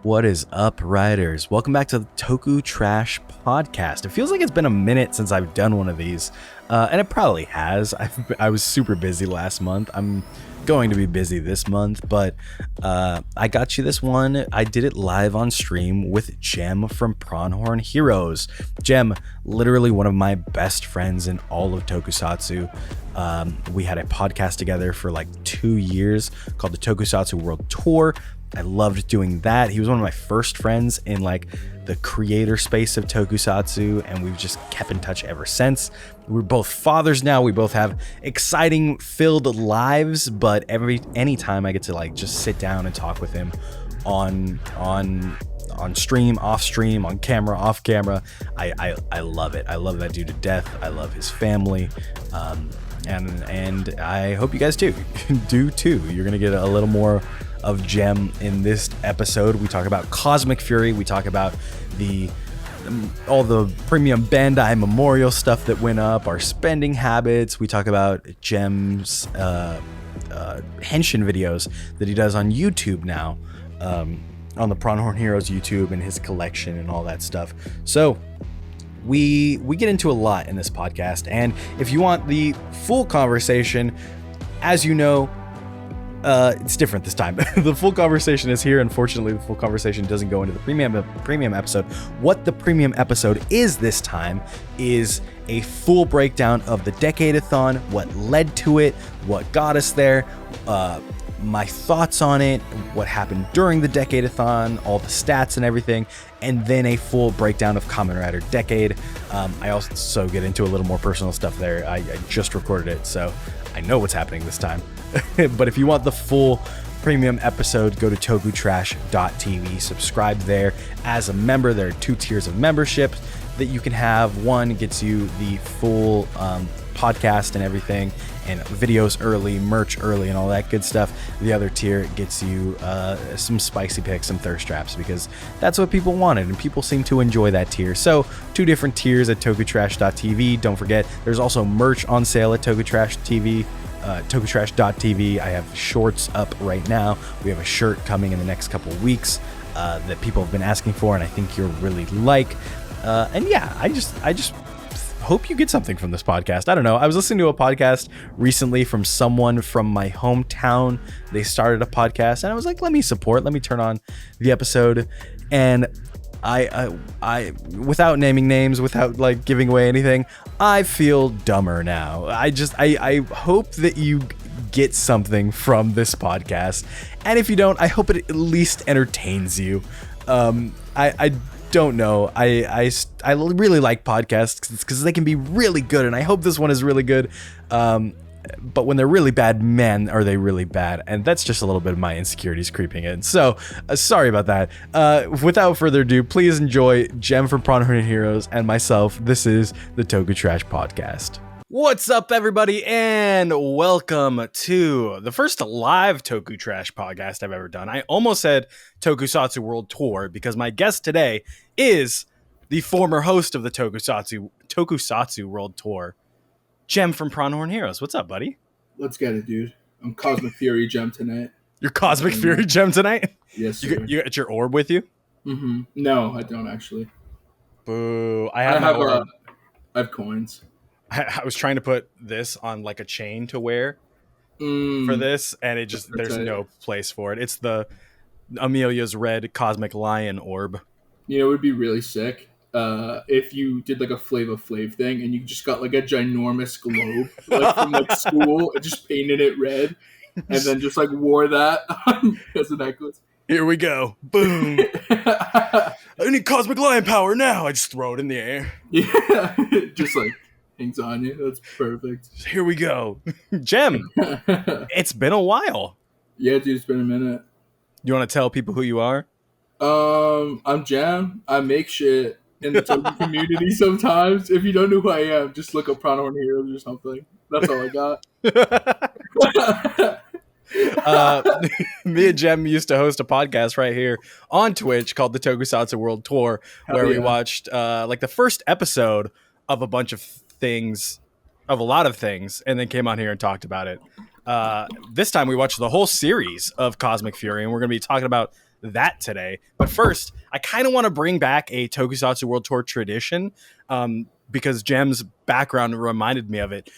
What is up, riders? Welcome back to the Toku Trash Podcast. It feels like it's been a minute since I've done one of these, and it probably has. I was super busy last month. I'm going to be busy this month, but I got you this one. I did it live on stream with Gem from Prawnhorn Heroes. Gem, literally one of my best friends in all of Tokusatsu. We had a podcast together for like 2 years called the Tokusatsu World Tour. I loved doing that. He was one of my first friends in like the creator space of Tokusatsu, and we've just kept in touch ever since. We're both fathers now. We both have exciting filled lives, but anytime I get to like just sit down and talk with him on stream, off stream, on camera, off camera, I love it. I love that dude to death. I love his family. And I hope you guys do too. You're gonna get a little more of Gem in this episode. We talk about Cosmic Fury. We talk about all the premium Bandai memorial stuff that went up, our spending habits. We talk about Gem's henshin videos that he does on YouTube now, on the Prawnhorn Heroes YouTube, and his collection and all that stuff. So we get into a lot in this podcast, and if you want the full conversation, as you know, it's different this time. The full conversation is here. Unfortunately, the full conversation doesn't go into the premium episode. What the premium episode is this time is a full breakdown of the Decade-a-thon, what led to it, what got us there, my thoughts on it, what happened during the Decade-a-thon, all the stats and everything, and then a full breakdown of Kamen Rider Decade. I also get into a little more personal stuff there. I just recorded it, so I know what's happening this time. But if you want the full premium episode, go to tokutrash.tv, subscribe there as a member. There are 2 tiers of membership that you can have. One gets you the full podcast and everything, and videos early, merch early, and all that good stuff. The other tier gets you some spicy picks, some thirst traps, because that's what people wanted, and people seem to enjoy that tier. So 2 different tiers at tokutrash.tv. Don't forget, there's also merch on sale at tokutrash.tv. Tokutrash.tv. I have shorts up right now. We have a shirt coming in the next couple weeks that people have been asking for, and I think you'll really like. And yeah, I just hope you get something from this podcast. I don't know. I was listening to a podcast recently from someone from my hometown. They started a podcast, and I was like, let me turn on the episode. And I without naming names, without like giving away anything, I feel dumber now. I hope that you get something from this podcast, and if you don't, I hope it at least entertains you. I don't know. I really like podcasts because they can be really good, and I hope this one is really good. But when they're really bad, man, are they really bad? And that's just a little bit of my insecurities creeping in. So sorry about that. Without further ado, please enjoy Gem from Prawnhorn Heroes and myself. This is the Toku Trash Podcast. What's up, everybody, and welcome to the first live Toku Trash podcast I've ever done. I almost said Tokusatsu World Tour because my guest today is the former host of the Tokusatsu World Tour, Gem from Prawnhorn Heroes. What's up, buddy? Let's get it, dude. I'm Cosmic Fury Gem tonight. You're Cosmic Fury Gem tonight? Yes, sir. You got your orb with you? Mm-hmm. No, I don't actually. Boo. I have coins. I was trying to put this on like a chain to wear for this, and there's no place for it. It's the Amelia's red Cosmic Lion orb. You know, it would be really sick if you did like a Flava Flav thing and you just got like a ginormous globe like from like school and just painted it red and then just like wore that as a necklace. Here we go. Boom. I need Cosmic Lion power now. I just throw it in the air. Yeah. Just like hangs on you. That's perfect. Here we go. Gem, it's been a while. Yeah, dude, it's been a minute. You want to tell people who you are? I'm Gem. I make shit in the Toku community sometimes. If you don't know who I am, just look up Prawnhorn Heroes or something. That's all I got. Me and Gem used to host a podcast right here on Twitch called the Tokusatsu World Tour, where we watched like the first episode of a bunch of things, of a lot of things, and then came on here and talked about it. This time we watched the whole series of Cosmic Fury, and we're going to be talking about that today. But first, I kind of want to bring back a Tokusatsu World Tour tradition because Gem's background reminded me of it.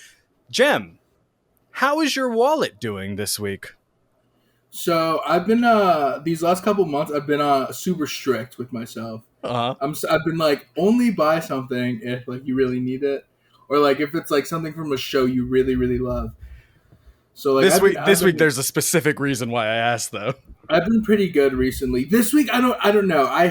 Gem, how is your wallet doing this week? So I've been these last couple months I've been super strict with myself. I've been like, only buy something if like you really need it, or like if it's like something from a show you really really love. So like this week there's a specific reason why I asked though. I've been pretty good recently. This week I don't know. I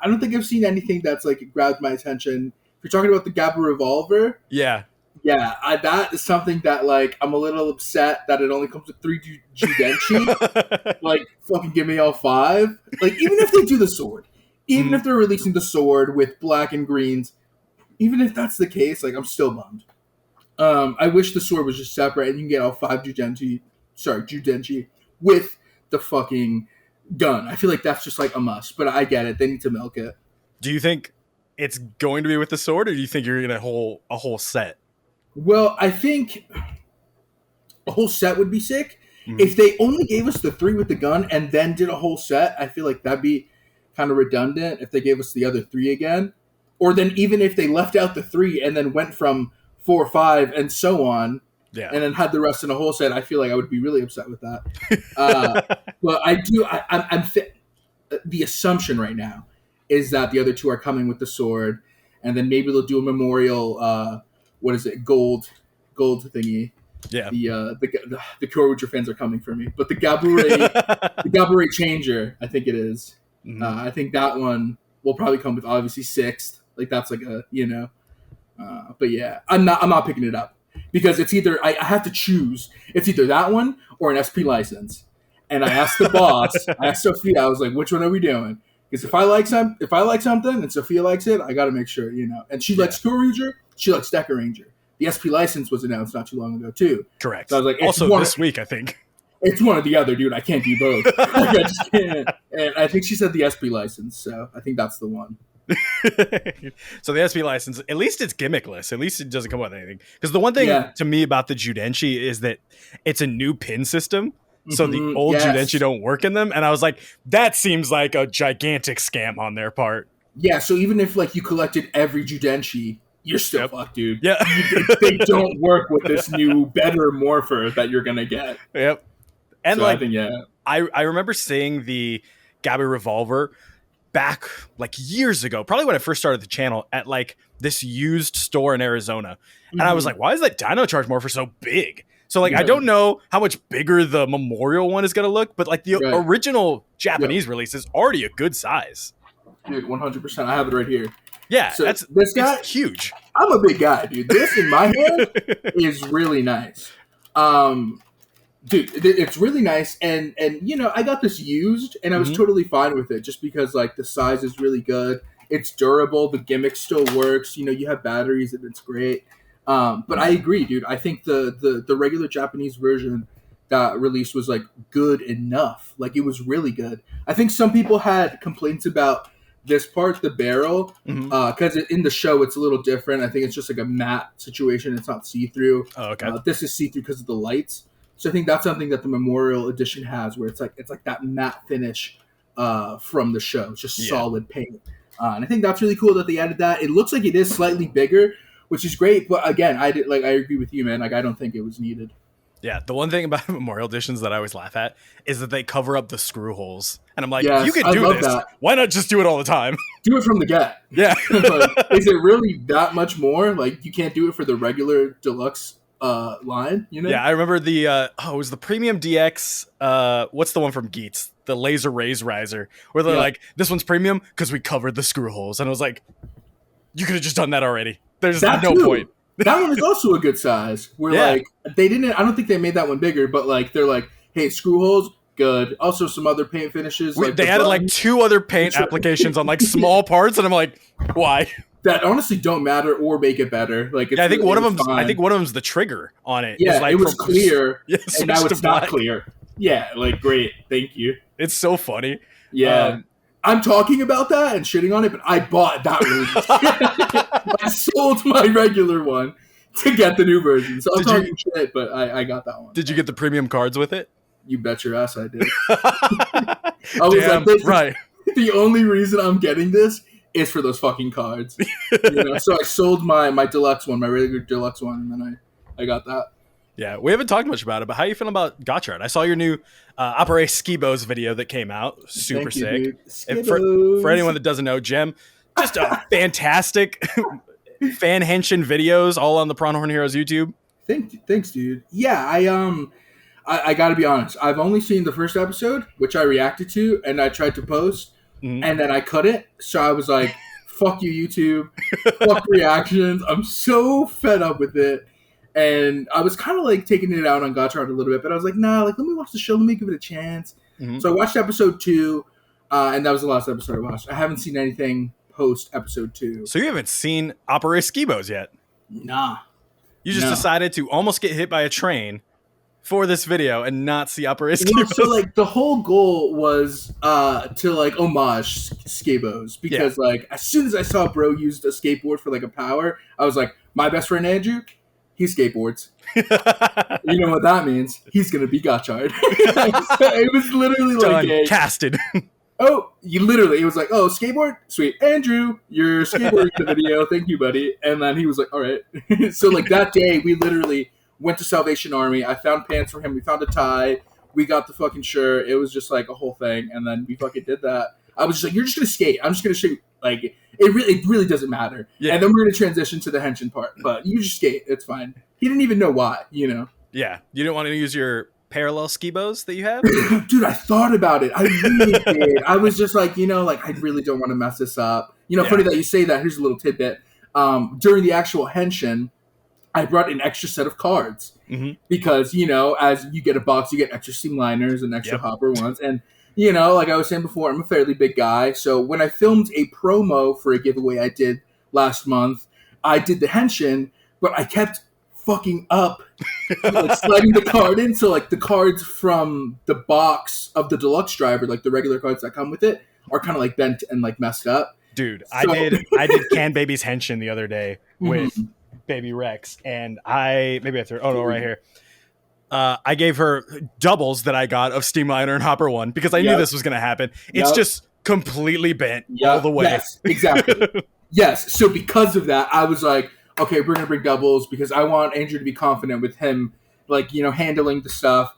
don't think I've seen anything that's like grabbed my attention. If you're talking about the Gabba Revolver, yeah, that is something that like I'm a little upset that it only comes with 3 Judenchi. Like fucking give me all 5. Like even if they do the sword, even if they're releasing the sword with black and greens, even if that's the case, like I'm still bummed. I wish the sword was just separate and you can get all 5 Judenchi with the fucking gun. I feel like that's just like a must, but I get it. They need to milk it. Do you think it's going to be with the sword, or do you think you're gonna a whole set? Well, I think a whole set would be sick. If they only gave us the 3 with the gun and then did a whole set, I feel like that'd be kind of redundant if they gave us the other 3 again. Or then even if they left out the 3 and then went from 4 or 5 and so on, and then had the rest in a whole set, I feel like I would be really upset with that. But the assumption right now is that the other 2 are coming with the sword, and then maybe they'll do a memorial gold thingy. Yeah. The Kyoryuger fans are coming for me. But the Gabure Changer, I think it is. I think that one will probably come with obviously 6th. Like that's like a, but yeah, I'm not picking it up because it's either I have to choose. It's either that one or an SP license. And I asked the boss, I asked Sophia, I was like, which one are we doing? Because if I like something and Sophia likes it, I got to make sure, And she likes Kyoryuger, she likes Deca Ranger. The SP license was announced not too long ago too. Correct. So I was like, also this week, I think. It's one or the other, dude. I can't do both. I just can't. And I think she said the SP license, so I think that's the one. So the SP license, at least it's gimmickless. At least it doesn't come with anything. Because the one thing to me about the Judenchi is that it's a new pin system. So the old Judenchi don't work in them. And I was like, that seems like a gigantic scam on their part. Yeah, so even if like you collected every Judenchi, you're still fucked, dude. Yeah. They don't work with this new, better morpher that you're going to get. Yep. And so like, I remember seeing the Gabba Revolver back like years ago, probably when I first started the channel, at like this used store in Arizona. And I was like, why is that Dino Charge morpher so big? So like, I don't know how much bigger the Memorial one is going to look, but like the original Japanese release is already a good size. Dude, 100%. I have it right here. Yeah, so this guy, it's huge. I'm a big guy, dude. This in my hand is really nice. Dude, it's really nice, and I got this used, and I was totally fine with it, just because like the size is really good, it's durable, the gimmick still works, you have batteries, and it's great. But I agree, dude. I think the regular Japanese version that released was like good enough, like it was really good. I think some people had complaints about this part, the barrel, because in the show it's a little different. I think it's just like a matte situation. It's not see-through. Oh, okay. This is see-through because of the lights. So I think that's something that the Memorial Edition has, where it's like that matte finish from the show. It's just solid paint. And I think that's really cool that they added that. It looks like it is slightly bigger, which is great. But again, I agree with you, man. Like I don't think it was needed. Yeah, the one thing about Memorial Editions that I always laugh at is that they cover up the screw holes. And I'm like, you could do this. That. Why not just do it all the time? Do it from the get. Yeah. Like, is it really that much more? Like, you can't do it for the regular deluxe line, Yeah, I remember the, it was the Premium DX, what's the one from Geats? The Laser Raise Riser, where they're like, this one's premium because we covered the screw holes. And I was like, you could have just done that already. There's no point. That one is also a good size. Where like they didn't. I don't think they made that one bigger, but like they're like, hey, screw holes, good. Also, some other paint finishes. Like they added like 2 other paint applications on like small parts, and I'm like, why? That honestly don't matter or make it better. Like I think one of them's. I think one of them's the trigger on it. Yeah, like it was clear, and now it's black. not clear. Yeah, like great, thank you. It's so funny. Yeah. I'm talking about that and shitting on it, but I bought that release. I sold my regular one to get the new version. So I'm talking shit, but I got that one. Did you get the premium cards with it? You bet your ass I did. I was Damn, like, right. the only reason I'm getting this is for those fucking cards. So I sold my deluxe one, my regular deluxe one, and then I got that. Yeah, we haven't talked much about it, but how are you feeling about Gotcha Art? I saw your new Opera Skibos video that came out. Super Thank you, sick. dude. And for anyone that doesn't know, Gem, just a fantastic fan henshin videos all on the Prawnhorn Heroes YouTube. Thanks, dude. Yeah, I gotta be honest. I've only seen the first episode, which I reacted to, and I tried to post, and then I couldn't. So I was like, "Fuck you, YouTube! Fuck reactions! I'm so fed up with it." And I was kind of like taking it out on Gotcha Art a little bit, but I was like, "Nah, like let me watch the show. Let me give it a chance." So I watched episode 2, and that was the last episode I watched. I haven't seen anything post episode 2. So you haven't seen Opera Skibos yet? Nah. You just decided to almost get hit by a train for this video and not see Opera Skibos. Well, so like the whole goal was to like homage Skibos because like as soon as I saw bro used a skateboard for like a power, I was like, my best friend Andrew, he skateboards. You know what that means? He's gonna be Gotcha Art. It was literally like casted. It was like, oh, skateboard? Sweet. Andrew, you're skateboarding the video. Thank you, buddy. And then he was like, all right. So, like, that day, we literally went to Salvation Army. I found pants for him. We found a tie. We got the fucking shirt. It was just, like, a whole thing. And then we fucking did that. I was just like, you're just going to skate. I'm just going to shoot. Like, it really doesn't matter. Yeah. And then we're going to transition to the henshin part. But you just skate. It's fine. He didn't even know why, you know? Yeah. You didn't want to use your parallel Skibos that you have? Dude, I thought about it. I really did. I was just like, I really don't want to mess this up. Funny that you say that. Here's a little tidbit. During the actual henshin, I brought an extra set of cards. Because, as you get a box, you get extra seamliners and extra hopper ones. And, like I was saying before, I'm a fairly big guy. So when I filmed a promo for a giveaway I did last month, I did the henshin, but I kept fucking up like sliding the card in, so like the cards from the box of the deluxe driver, like the regular cards that come with it, are kind of like bent and like messed up. Dude, I did Can Baby's henshin the other day with Baby Rex, and right here. I gave her doubles that I got of Steamliner and Hopper 1 because I knew this was going to happen. It's just completely bent all the way. Yes, exactly. Yes, so because of that, I was like, okay, we're gonna bring doubles because I want Andrew to be confident with him, like handling the stuff.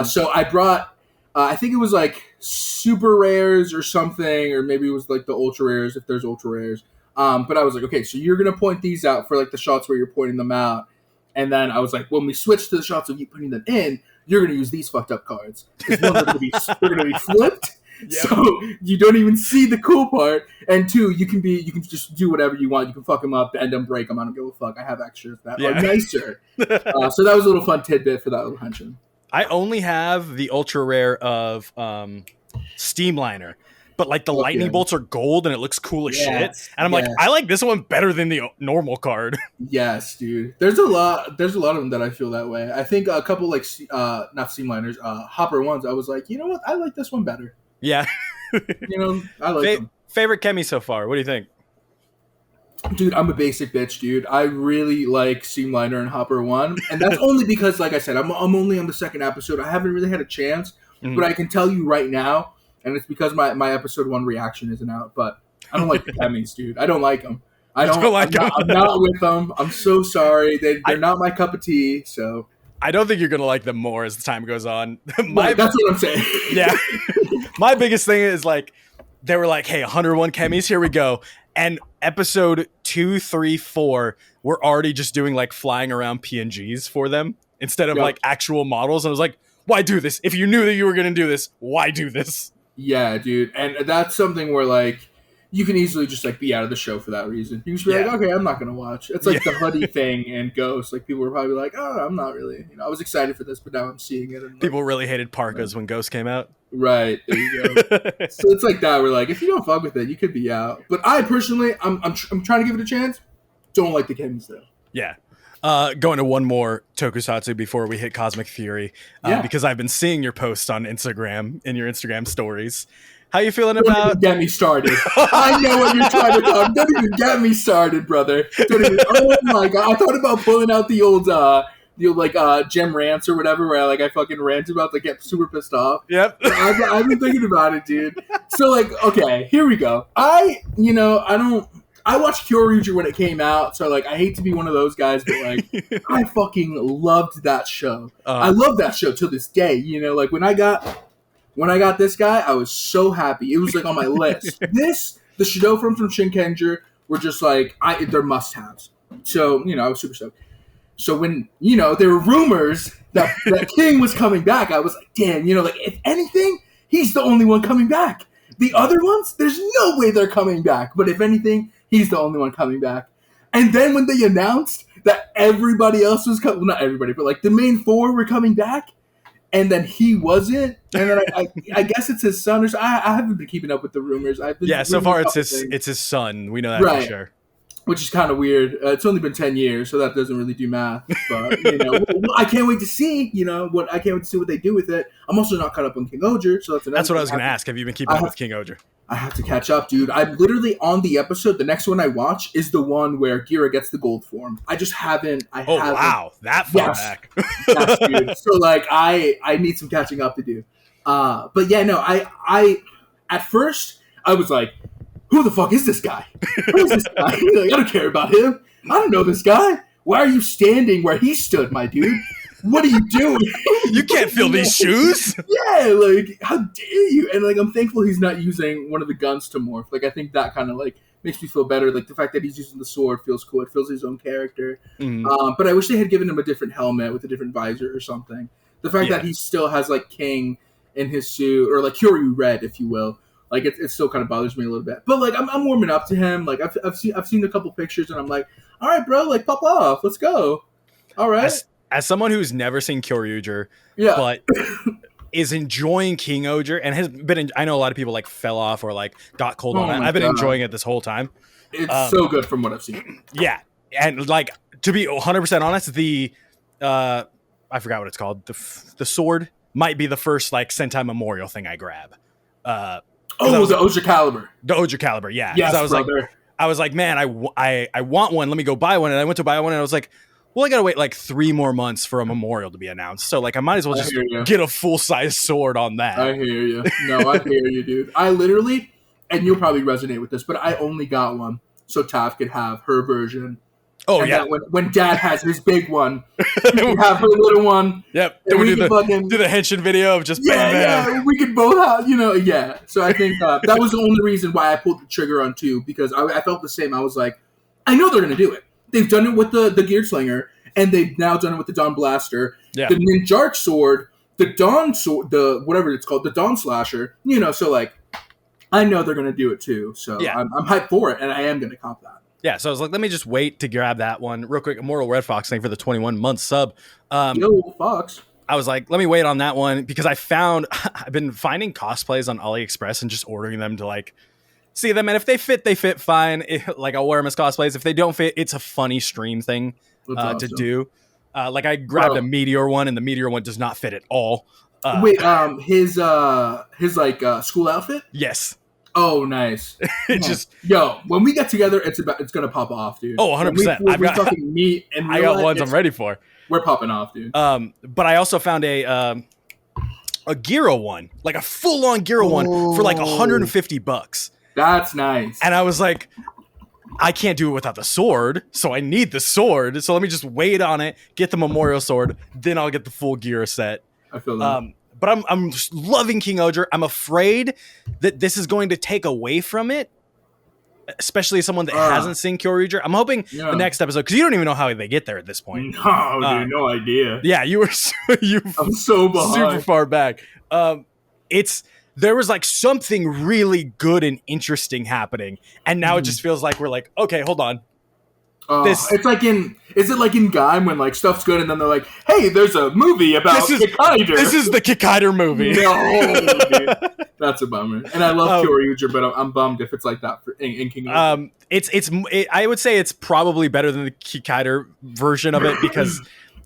So I brought, I think it was like super rares or something, or maybe it was like the ultra rares if there's ultra rares. But I was like, okay, so you're gonna point these out for like the shots where you're pointing them out, and then I was like, when we switch to the shots of you putting them in, you're gonna use these fucked up cards because one, they're gonna be flipped. Yep. So you don't even see the cool part, and 2, you can just do whatever you want. You can fuck them up, bend them, break them. I don't give a fuck. I have extras that are nicer. So that was a little fun tidbit for that little henshin. I only have the ultra rare of Steamliner, but like the lightning bolts are gold and it looks cool as shit. And I'm like, I like this one better than the normal card. Yes, dude. There's a lot of them that I feel that way. I think a couple like not Steamliners, Hopper ones. I was like, you know what? I like this one better. Yeah. I like them. Favorite Chemi so far? What do you think? Dude, I'm a basic bitch, dude. I really like Seamliner and Hopper 1. And that's only because, like I said, I'm only on the second episode. I haven't really had a chance. But I can tell you right now, and it's because my episode 1 reaction isn't out, but I don't like the Chemis, dude. I don't like them. I'm not with them. I'm so sorry. They're not my cup of tea, so... I don't think you're going to like them more as the time goes on. That's what I'm saying. Yeah. My biggest thing is like, they were like, hey, 101 Chemis, here we go. And episode 2, 3, 4, we're already just doing like flying around PNGs for them instead of like actual models. And I was like, why do this? If you knew that you were going to do this, why do this? Yeah, dude. And that's something where like, you can easily just like be out of the show for that reason. You can just be like, okay, I'm not gonna watch. It's like the Hoodie thing and Ghost. Like people were probably like, oh, I'm not really. I was excited for this, but now I'm seeing it. And people really hated parkas when Ghost came out. Right there you go. So it's like that. We're like, if you don't fuck with it, you could be out. But I personally, I'm trying to give it a chance. Don't like the Chemis though. Yeah. Going to one more Tokusatsu before we hit Cosmic Fury, because I've been seeing your posts on Instagram in your Instagram stories. How you feeling about? Don't even get me started. I know what you're trying to talk. Don't even get me started, brother. Oh my god! I thought about pulling out the old Gem rants or whatever, where I fucking rant about, like, get super pissed off. Yep. I've been thinking about it, dude. So, like, okay, here we go. I watched Kyoryuger when it came out, so, like, I hate to be one of those guys, but, like, I fucking loved that show. I love that show to this day, like, when I got this guy, I was so happy. It was, like, on my list. The Shadow from Shinkenger were just, like, they're must-haves. So, I was super stoked. So when, there were rumors that King was coming back, I was like, damn, like, if anything, he's the only one coming back. The other ones, there's no way they're coming back. But if anything, he's the only one coming back. And then when they announced that everybody else was coming, well, not everybody, but, like, the main four were coming back, and then he wasn't, and then I guess it's his son or so. I haven't been keeping up with the rumors. So far it's his son. We know that for sure. Which is kind of weird. It's only been 10 years, so that doesn't really do math. But, I can't wait to see, I can't wait to see what they do with it. I'm also not caught up on King Oger, so that's what I was going to ask. Have you been keeping up with King Oger? I have to catch up, dude. I'm literally on the episode. The next one I watch is the one where Gira gets the gold form. I just haven't. Wow. That far back. Yes, dude. So, like, I need some catching up to do. But, yeah, no, I at first, I was like, who the fuck is this guy? Who is this guy? Like, I don't care about him. I don't know this guy. Why are you standing where he stood, my dude? What are you doing? You can't fill these shoes. Yeah, like, how dare you? And, like, I'm thankful he's not using one of the guns to morph. Like, I think that kind of, like, makes me feel better. Like, the fact that he's using the sword feels cool. It feels his own character. Mm-hmm. But I wish they had given him a different helmet with a different visor or something. The fact that he still has, like, King in his suit, or, like, Kyoryu Red, if you will. Like, it still kind of bothers me a little bit. But, like, I'm warming up to him. Like, I've seen a couple pictures, and I'm like, all right, bro, like, pop off. Let's go. All right. As someone who's never seen Kyoryuger, but is enjoying King Oger, and has been, I know a lot of people, like, fell off or, like, got cold on it. I've been enjoying it this whole time. It's so good from what I've seen. Yeah. And, like, to be 100% honest, I forgot what it's called. The sword might be the first, like, Sentai Memorial thing I grab. The Oger Caliber. The Oger Caliber, yeah. Yes, I was like, man, I want one. Let me go buy one. And I went to buy one, and I was like, well, I gotta wait like 3 more months for a memorial to be announced. So, like, I might as well just get a full-size sword on that. I hear you. No, I hear you, dude. I literally, and you'll probably resonate with this, but I only got one so Tav could have her version. Oh, and yeah. When Dad has his big one, we have her little one. Yep. Then we do the henshin video of just bam, bam. Yeah, we could both have, yeah. So I think that was the only reason why I pulled the trigger on 2, because I felt the same. I was like, I know they're going to do it. They've done it with the Gear Slinger, and they've now done it with the Dawn Blaster, the Ninjark Sword, the Dawn Sword, the whatever it's called, the Dawn Slasher. So, like, I know they're going to do it too. So I'm hyped for it, and I am going to cop that. Yeah, so I was like, let me just wait to grab that one real quick. Immortal Red Fox, thank you for the 21-month sub. Yo, Fox. I was like, let me wait on that one, because I've been finding cosplays on AliExpress and just ordering them to, like, see them, and if they fit fine. Like, I'll wear them as cosplays. If they don't fit, it's a funny stream thing to do. Like, I grabbed a Meteor one, and the Meteor one does not fit at all. Wait, his like school outfit? Yes. Oh, nice. When we get together, it's gonna pop off, dude. Oh, 100%. We fucking meet, and I got ones I'm ready for. We're popping off, dude. But I also found a Gira one, like a full-on Gira one for like $150. That's nice. And I was like, I can't do it without the sword, so I need the sword. So let me just wait on it, get the memorial sword, then I'll get the full Gira set. I feel that. But I'm just loving King Oger. I'm afraid that this is going to take away from it, especially someone that hasn't seen Kyoryuger. I'm hoping the next episode, because you don't even know how they get there at this point. No, dude, no idea. Yeah, I'm so behind. Super far back. There was like something really good and interesting happening, and now it just feels like we're like, okay, hold on. It's like is it like in Gaim when like stuff's good and then they're like, hey, there's a movie about Kikaider. This is the Kikaider movie. No, dude. That's a bummer. And I love Kyoryuger, but I'm bummed if it's like that in King Oger. I would say it's probably better than the Kikaider version of it, because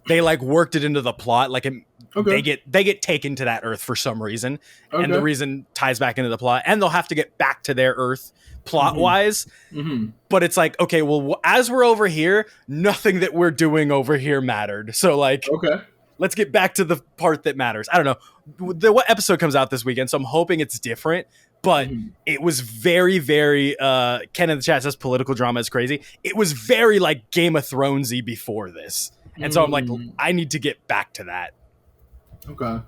they like worked it into the plot. Like, Okay. They get taken to that Earth for some reason, and the Okay. reason ties back into the plot, and they'll have to get back to their Earth plot wise. But it's like, okay, well, as we're over here, nothing that we're doing over here mattered. So like, Okay. let's get back to the part that matters. I don't know what episode comes out this weekend, so I'm hoping it's different. But it was very, very. Ken in the chat says political drama is crazy. It was very like Game of Thronesy before this, and so I'm like, I need to get back to that. Okay,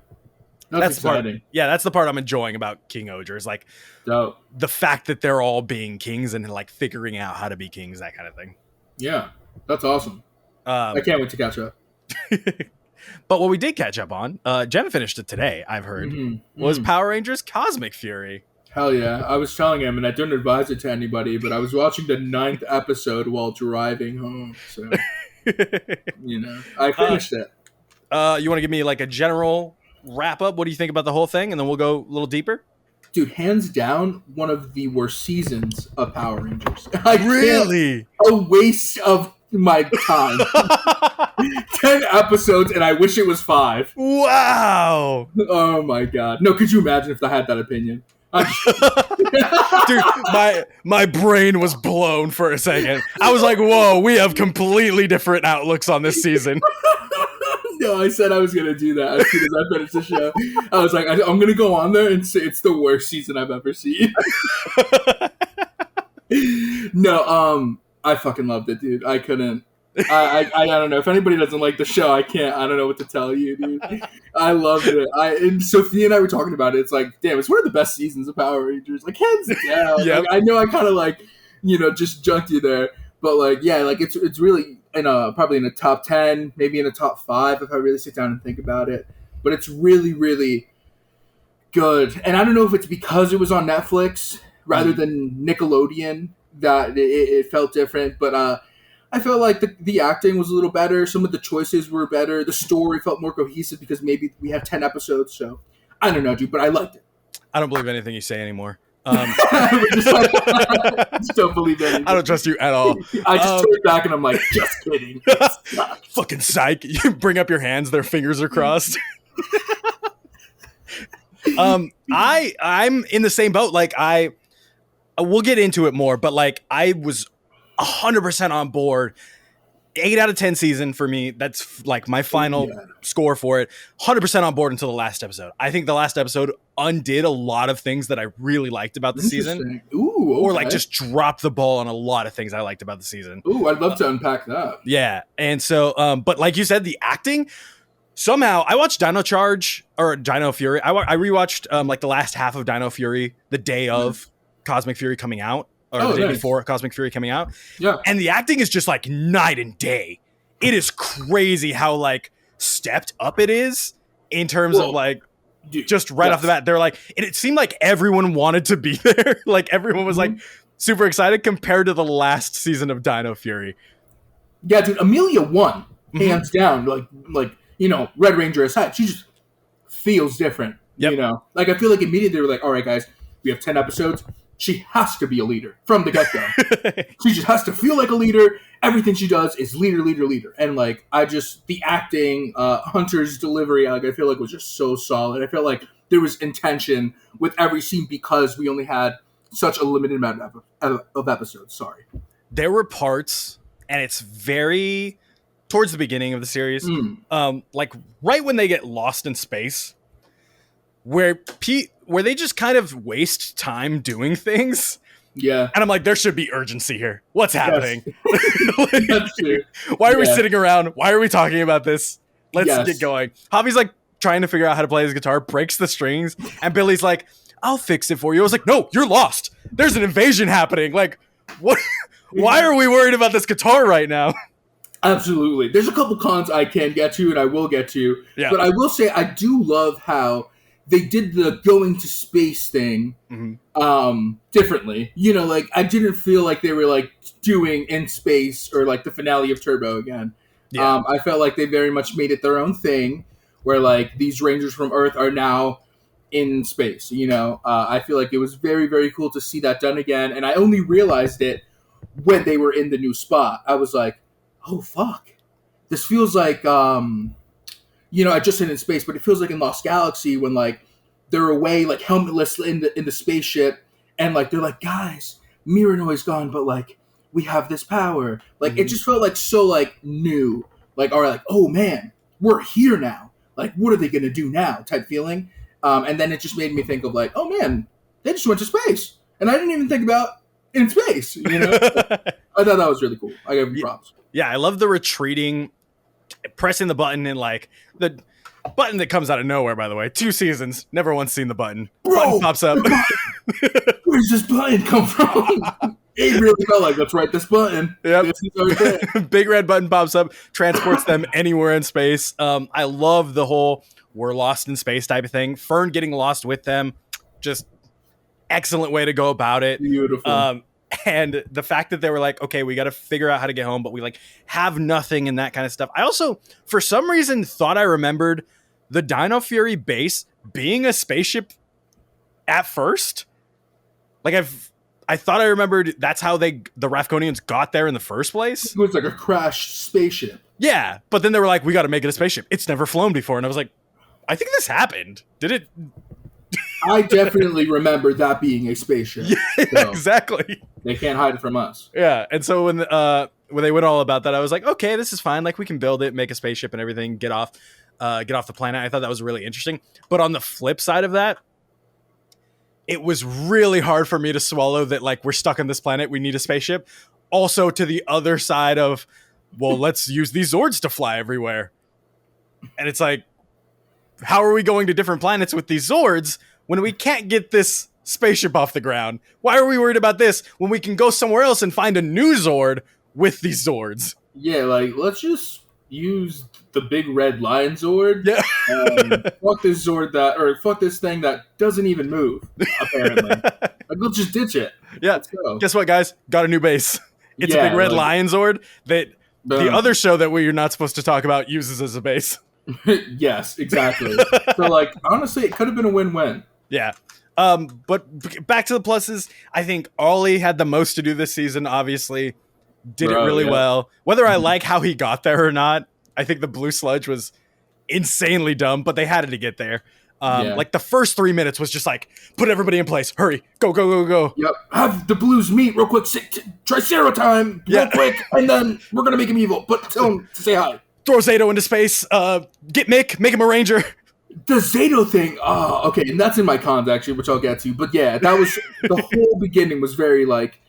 that's exciting. That's the part I'm enjoying about King Oger is like the fact that they're all being kings and like figuring out how to be kings, that kind of thing. Yeah, that's awesome. I can't wait to catch up. But what we did catch up on, Jen finished it today, I've heard, was Power Rangers Cosmic Fury. Hell yeah. I was telling him, and I didn't advise it to anybody, but I was watching the 9th episode while driving home. So, I finished it. You want to give me like a general wrap up? What do you think about the whole thing? And then we'll go a little deeper. Dude, hands down, one of the worst seasons of Power Rangers. Really? A waste of my time. 10 episodes, and I wish it was 5. Wow. Oh my god. No, could you imagine if I had that opinion? Dude, my brain was blown for a second. I was like, whoa, we have completely different outlooks on this season. No, I said I was going to do that as soon as I finished the show. I was like, I'm going to go on there and say it's the worst season I've ever seen. No, I fucking loved it, dude. I couldn't. I don't know. If anybody doesn't like the show, I don't know what to tell you, dude. I loved it. And Sophia and I were talking about it. It's like, damn, it's one of the best seasons of Power Rangers. Like, hands down. Yep. Like, I know I kind of like, just junked you there. But like, yeah, like it's really probably in a top 10, maybe in a top 5 if I really sit down and think about it. But it's really, really good. And I don't know if it's because it was on Netflix rather than Nickelodeon that it felt different. But I felt like the acting was a little better. Some of the choices were better. The story felt more cohesive because maybe we have 10 episodes. So I don't know, dude, but I liked it. I don't believe anything you say anymore. Just don't believe anything. I don't trust you at all. I just turned back and I'm like, just kidding. Fucking psych. You bring up your hands, their fingers are crossed. I'm in the same boat. Like we'll get into it more, but like I was 100% on board. 8 out of 10 season for me. That's like my final score for it. 100% on board until the last episode. I think the last episode undid a lot of things that I really liked about the season. Ooh, okay. Or like just dropped the ball on a lot of things I liked about the season. Ooh, I'd love to unpack that. Yeah. And so, but like you said, the acting, somehow I watched Dino Charge or Dino Fury. I rewatched like the last half of Dino Fury the day of Cosmic Fury coming out. Or the day before Cosmic Fury coming out. Yeah. And the acting is just like night and day. It is crazy how like stepped up it is in terms of like just right off the bat. They're like, and it seemed like everyone wanted to be there. Like everyone was like super excited compared to the last season of Dino Fury. Yeah, dude, Amelia won hands down. Like Red Ranger aside, she just feels different. Yep. Like I feel like immediately they were like, all right, guys, we have 10 episodes. She has to be a leader from the get-go. She just has to feel like a leader. Everything she does is leader. And like, the acting, Hunter's delivery, like I feel like was just so solid. I felt like there was intention with every scene because we only had such a limited amount of episodes. Sorry. There were parts, and it's very towards the beginning of the series, like right when they get lost in space, where they just kind of waste time doing things. Yeah. And I'm like, there should be urgency here. What's happening? Yes. Why are we sitting around? Why are we talking about this? Let's get going. Javi's like trying to figure out how to play his guitar, breaks the strings, and Billy's like, I'll fix it for you. I was like, no, you're lost. There's an invasion happening. Like, what? Why are we worried about this guitar right now? Absolutely. There's a couple cons I can get to and I will get to. Yeah. But I will say I do love how they did the going to space thing differently. Like I didn't feel like they were like doing In Space or like the finale of Turbo again. Yeah. I felt like they very much made it their own thing where like these Rangers from Earth are now in space. I feel like it was very, very cool to see that done again. And I only realized it when they were in the new spot. I was like, oh, fuck. This feels like... I just in space, but it feels like in Lost Galaxy when like they're away like helmetless in the spaceship, and like they're like, guys, Miranoi's gone, but like we have this power. Like it just felt like so like new. Like, all right, like, oh man, we're here now. Like, what are they gonna do now? Type feeling. And then it just made me think of like, oh man, they just went to space, and I didn't even think about in space. I thought that was really cool. I gave them props. Yeah, I love the retreating, pressing the button, and like the button that comes out of nowhere. By the way, 2 seasons, never once seen the button. Bro, button pops up. Where's this button come from? It really felt like, let's write this button. Yep. This is our thing. Big red button pops up, transports them anywhere in space. I love the whole we're lost in space type of thing. Fern getting lost with them, just excellent way to go about it. Beautiful. And the fact that they were like, okay, we got to figure out how to get home, but we like have nothing and that kind of stuff. I also, for some reason, thought I remembered the Dino Fury base being a spaceship at first. Like I thought I remembered that's how the Rafkonians got there in the first place. It was like a crashed spaceship. Yeah, but then they were like, we got to make it a spaceship. It's never flown before. And I was like, I think this happened. Did it? I definitely remember that being a spaceship. Yeah, So exactly. they can't hide it from us. Yeah, and so when they went all about that, I was like, okay, this is fine. Like we can build it, make a spaceship and everything, get off the planet. I thought that was really interesting. But on the flip side of that, it was really hard for me to swallow that like we're stuck on this planet, we need a spaceship. Also to the other side of, well, let's use these Zords to fly everywhere. And it's like, how are we going to different planets with these Zords when we can't get this spaceship off the ground? Why are we worried about this when we can go somewhere else and find a new Zord with these Zords? Yeah, like, let's just use the big red lion Zord. Yeah. Fuck this Zord fuck this thing that doesn't even move, apparently. Like, let's just ditch it. Yeah. Let's go. Guess what, guys? Got a new base. It's a big red lion Zord that the other show that we're not supposed to talk about uses as a base. Yes, exactly. So, like, honestly, it could have been a win-win. Yeah. But back to the pluses, I think Ollie had the most to do this season, obviously. Did it really well. Whether I like how he got there or not, I think the blue sludge was insanely dumb, but they had to get there. Like the first 3 minutes was just like, put everybody in place. Hurry. Go, go, go, go. Yep. Have the blues meet real quick. Tricera time real quick. And then we're going to make him evil. But tell him to say hi. Throw Zato into space. Get Mick. Make him a ranger. The Zato thing. Oh, okay. And that's in my cons, actually, which I'll get to. But yeah, that was the whole beginning was very like,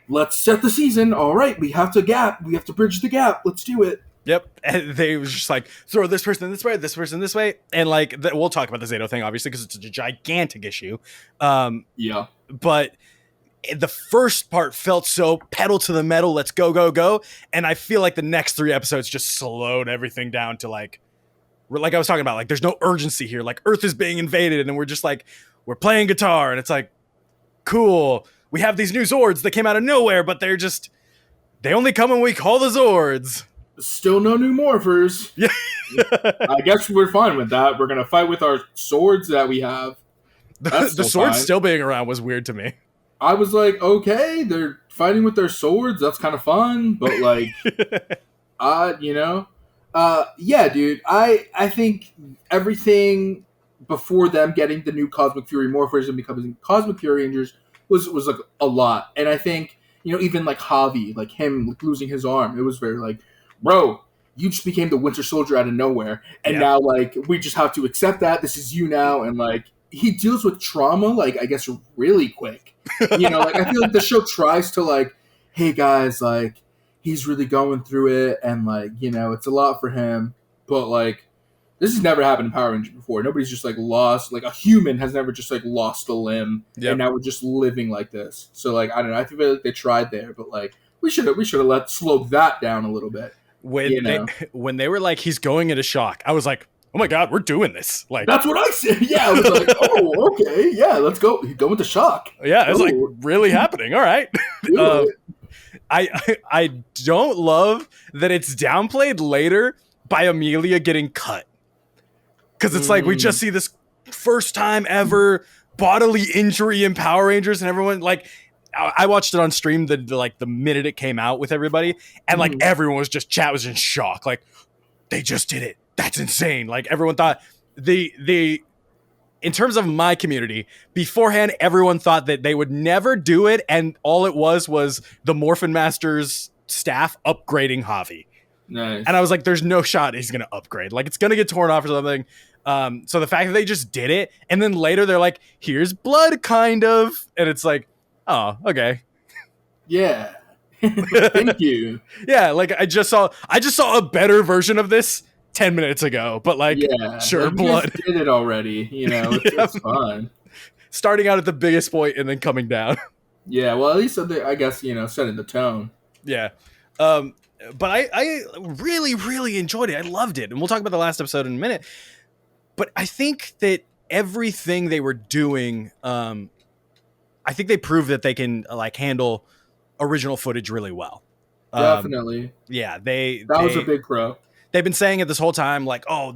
let's set the season. All right. We have to gap. We have to bridge the gap. Let's do it. Yep. And they was just like, throw this person this way, this person this way. And like, we'll talk about the Zato thing, obviously, because it's a gigantic issue. Yeah. But the first part felt so pedal to the metal, let's go, go, go. And I feel like the next 3 episodes just slowed everything down to like I was talking about, like, there's no urgency here. Like, Earth is being invaded, and we're just like, we're playing guitar, and it's like, cool. We have these new Zords that came out of nowhere, but they only come when we call the Zords. Still no new morphers. Yeah. I guess we're fine with that. We're going to fight with our swords that we have. The swords still being around was weird to me. I was like, okay, they're fighting with their swords. That's kind of fun. But, like, yeah, dude. I think everything before them getting the new Cosmic Fury morphers and becoming Cosmic Fury Rangers was like a lot. And I think, even like Javi, like him losing his arm, it was very like, bro, you just became the Winter Soldier out of nowhere. And now, like, we just have to accept that. This is you now. And, like, he deals with trauma, like, I guess, really quick. Like, I feel like the show tries to, like, hey, guys, like, he's really going through it. And, like, it's a lot for him. But, like, this has never happened in Power Rangers before. Nobody's just, like, lost. Like, a human has never just, like, lost a limb. Yep. And now we're just living like this. So, like, I don't know. I feel like they tried there. But, like, we should have slowed that down a little bit. When they were like, he's going into shock, I was like, oh my God, we're doing this. Like, that's what I said. Yeah, I was like, oh, okay, yeah, let's go. He's going to shock. Yeah, it's like really happening. All right. I don't love that it's downplayed later by Amelia getting cut. Because it's like, we just see this first time ever bodily injury in Power Rangers, and everyone, like, I watched it on stream the minute it came out with everybody, and like everyone was just, chat was in shock. Like, they just did it. that's insane. Like everyone thought the in terms of my community, beforehand, everyone thought that they would never do it. And all it was the Morphin Masters staff upgrading Javi. Nice. And I was like, there's no shot he's going to upgrade. Like, it's going to get torn off or something. So the fact that they just did it, and then later they're like, here's blood, kind of. And it's like, oh, okay. Yeah. Thank you. Yeah, like I just saw a better version of this 10 minutes ago, but like, sure, like blood. You did it already, it's fine. Starting out at the biggest point and then coming down. Yeah, well, at least I guess, setting the tone. Yeah. But I really, really enjoyed it. I loved it. And we'll talk about the last episode in a minute. But I think that everything they were doing, I think they proved that they can like handle original footage really well. Definitely. Yeah, that was a big pro. They've been saying it this whole time, like, oh,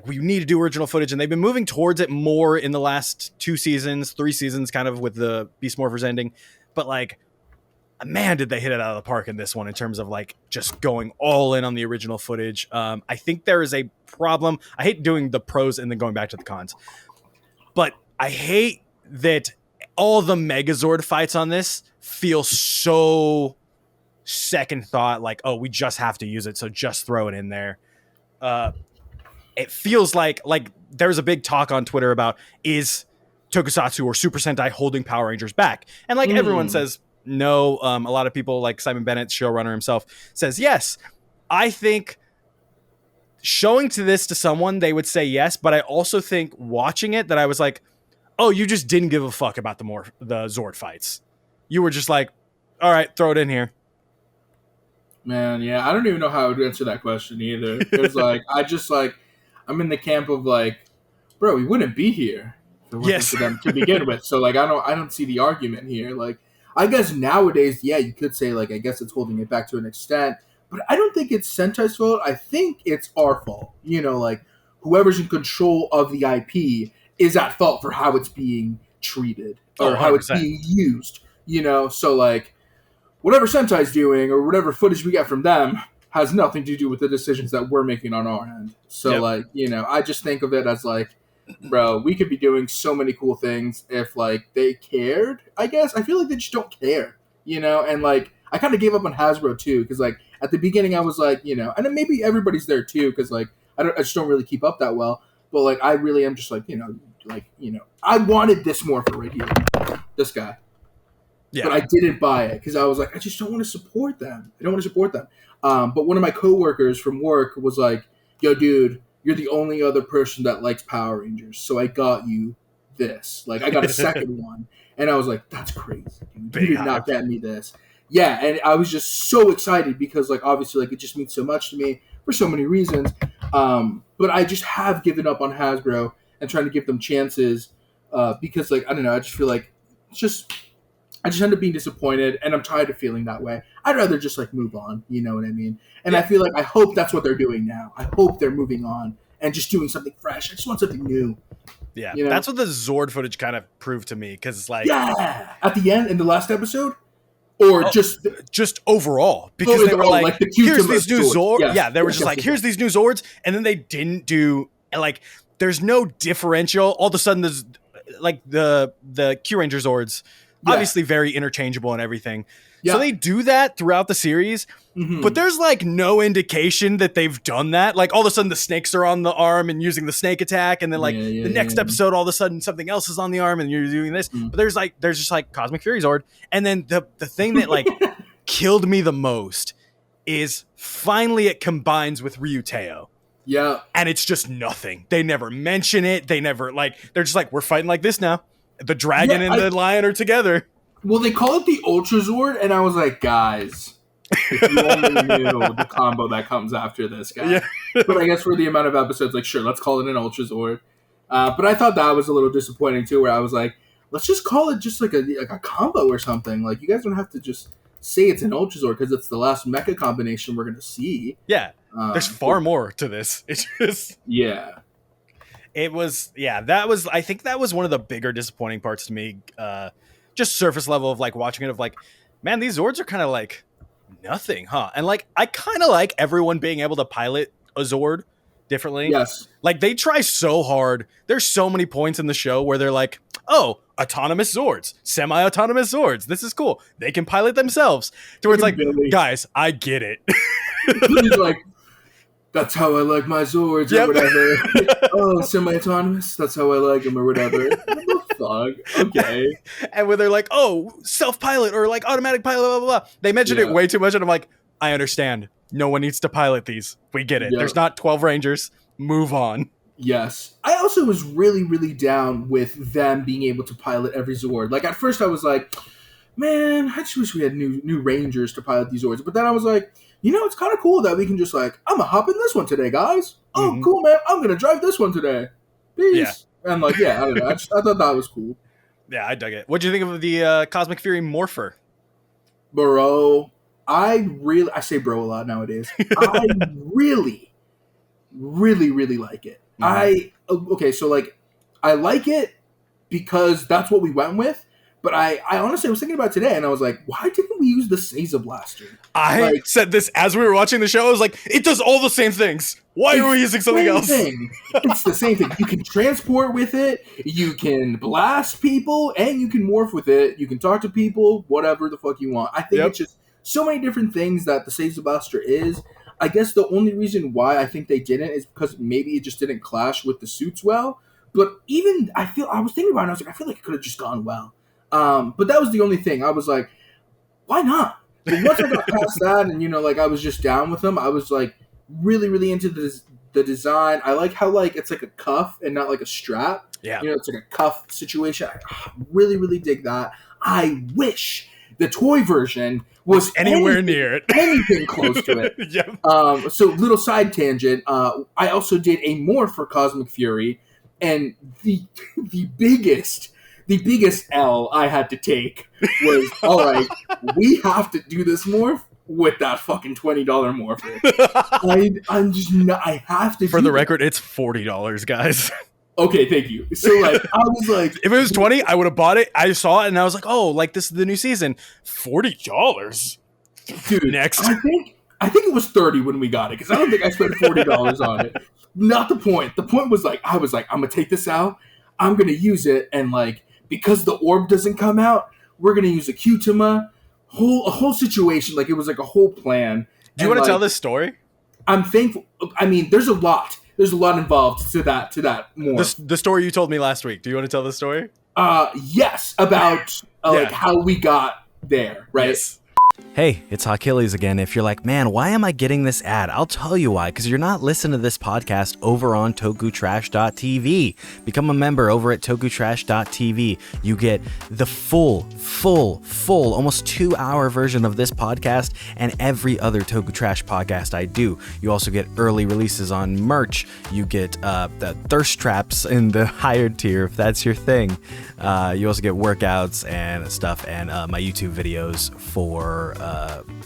we need to do original footage, and they've been moving towards it more in the last 3 seasons, kind of with the Beast Morphers ending. But like, man, did they hit it out of the park in this one in terms of like just going all in on the original footage. I think there is a problem. I hate doing the pros and then going back to the cons, but I hate that all the Megazord fights on this feel so second thought, like, oh, we just have to use it, so just throw it in there. It feels like there's a big talk on Twitter about, is Tokusatsu or Super Sentai holding Power Rangers back? And like everyone says no. A lot of people, like Simon Bennett, showrunner himself, says yes. I think showing this to someone, they would say yes, but I also think watching it that I was like, oh, you just didn't give a fuck about the Zord fights. You were just like, all right, throw it in here. Man, yeah, I don't even know how I would answer that question either. Because, I'm in the camp of, bro, we wouldn't be here if it wasn't for them to begin with. So, I don't see the argument here. I guess nowadays, yeah, you could say, I guess it's holding it back to an extent. But I don't think it's Sentai's fault. I think it's our fault. Whoever's in control of the IP is at fault for how it's being treated. Or how it's being used. So, whatever Sentai's doing or whatever footage we get from them has nothing to do with the decisions that we're making on our end. So, I just think of it as, bro, we could be doing so many cool things if, they cared, I guess. I feel like they just don't care, And, I kind of gave up on Hasbro, too, because, at the beginning I was and then maybe everybody's there, too, because, I just don't really keep up that well. But, I really am just, I wanted this Morpher right here. This guy. Yeah. But I didn't buy it because I was like, I just don't want to support them. But one of my coworkers from work was like, yo, dude, you're the only other person that likes Power Rangers. So I got you this. I got a second one. And I was like, that's crazy, dude. You did not get me this. Yeah, and I was just so excited because, obviously, it just means so much to me for so many reasons. But I just have given up on Hasbro and trying to give them chances because, I don't know, I just feel like I just end up being disappointed, and I'm tired of feeling that way. I'd rather just, move on, you know what I mean? And I feel I hope that's what they're doing now. I hope they're moving on and just doing something fresh. I just want something new. Yeah, that's what the Zord footage kind of proved to me, because, yeah! At the end, in the last episode? Or just overall, because they were here's these new Zords. Yes. Yeah, they were here's these new Zords, and then they didn't do, there's no differential. All of a sudden, there's, the Q Ranger Zords, obviously very interchangeable and everything. Yeah. So they do that throughout the series, but there's no indication that they've done that. All of a sudden the snakes are on the arm and using the snake attack, and then the next episode, all of a sudden something else is on the arm and you're doing this. But there's just Cosmic Fury Zord. And then the thing that killed me the most is finally it combines with Ryuteo. Yeah. And it's just nothing. They never mention it. They never they're just we're fighting like this now. The dragon and the lion are together. Well, they call it the Ultra Zord, and I was like, guys, if you only knew the combo that comes after this guy. Yeah. But I guess for the amount of episodes, sure, let's call it an Ultra Zord. But I thought that was a little disappointing, too, where I was like, let's just call it just a combo or something. You guys don't have to just say it's an Ultra Zord because it's the last mecha combination we're going to see. Yeah. There's far more to this. It's just... Yeah. It was, I think that was one of the bigger disappointing parts to me. Just surface level of watching it of man, these Zords are kind of nothing, huh? And I kind of like everyone being able to pilot a Zord differently. Yes. Like, they try so hard. There's so many points in the show where they're like, oh, autonomous Zords, semi-autonomous Zords. This is cool. They can pilot themselves. To where it's like, Billy. guys, I get it. Billy's like, that's how I like my Zords or whatever. Oh, semi-autonomous? That's how I like them or whatever. What the fuck? Okay. And when they're like, oh, self-pilot or like automatic pilot, blah, blah, blah. They mention it way too much. And I'm like, I understand. No one needs to pilot these. We get it. There's not 12 Rangers. Move on. Yes. I also was really, really down with them being able to pilot every Zord. Like, at first I was like, man, I just wish we had new Rangers to pilot these Zords. But then I was like, you know, it's kind of cool that we can just like, I'm going to hop in this one today, guys. Oh, cool, man. I'm going to drive this one today. Peace. Yeah. And like, I don't know. I thought that was cool. Yeah, I dug it. What'd you think of the Cosmic Fury Morpher? Bro, I say bro a lot nowadays. I really, really, really like it. Okay, so like, I like it because that's what we went with. But I honestly was thinking about it today, and I was like, why didn't we use the Seiza Blaster? I said this as we were watching the show. I was like, it does all the same things. Why are we using something else? It's the same thing. You can transport with it, you can blast people, and you can morph with it. You can talk to people, whatever the fuck you want. I think it's just so many different things that the Seiza Blaster is. I guess the only reason why I think they didn't is because maybe it just didn't clash with the suits well. But even, I was thinking about it, and I was like, I feel like it could have just gone well. But that was the only thing. I was like, why not? But once I got past that and, you know, like I was just down with them, I was like really, really into the design. I like how like it's like a cuff and not like a strap. Yeah. You know, it's like a cuff situation. I really, really dig that. I wish the toy version was anywhere near it. Anything close to it. Yep. So little side tangent. I also did a morph for Cosmic Fury, and the biggest L I had to take was, all right, we have to do this morph with that fucking $20 morpher. I'm just not, I have to. For the record, it's $40, guys. Okay, thank you. So like, I was like, if it was 20, I would have bought it. I saw it and I was like, oh, like this is the new season. $40, dude. Next, I think it was 30 when we got it because I don't think I spent $40 on it. Not the point. The point was like, I was like, I'm gonna take this out. I'm gonna use it, and like, because the orb doesn't come out, we're gonna use a Qtama. A whole situation. Like, it was like a whole plan. Do you want to tell this story? I'm thankful. I mean, there's a lot. There's a lot involved to that more. The story you told me last week. Do you want to tell the story? Yes, about like how we got there, right? Yes. Hey, it's Hawkilles again. If you're like, man, why am I getting this ad? I'll tell you why, because you're not listening to this podcast over on tokutrash.tv. Become a member over at tokutrash.tv. You get the full, almost 2-hour version of this podcast and every other Toku Trash podcast I do. You also get early releases on merch. You get the thirst traps in the higher tier, if that's your thing. You also get workouts and stuff, and my YouTube videos for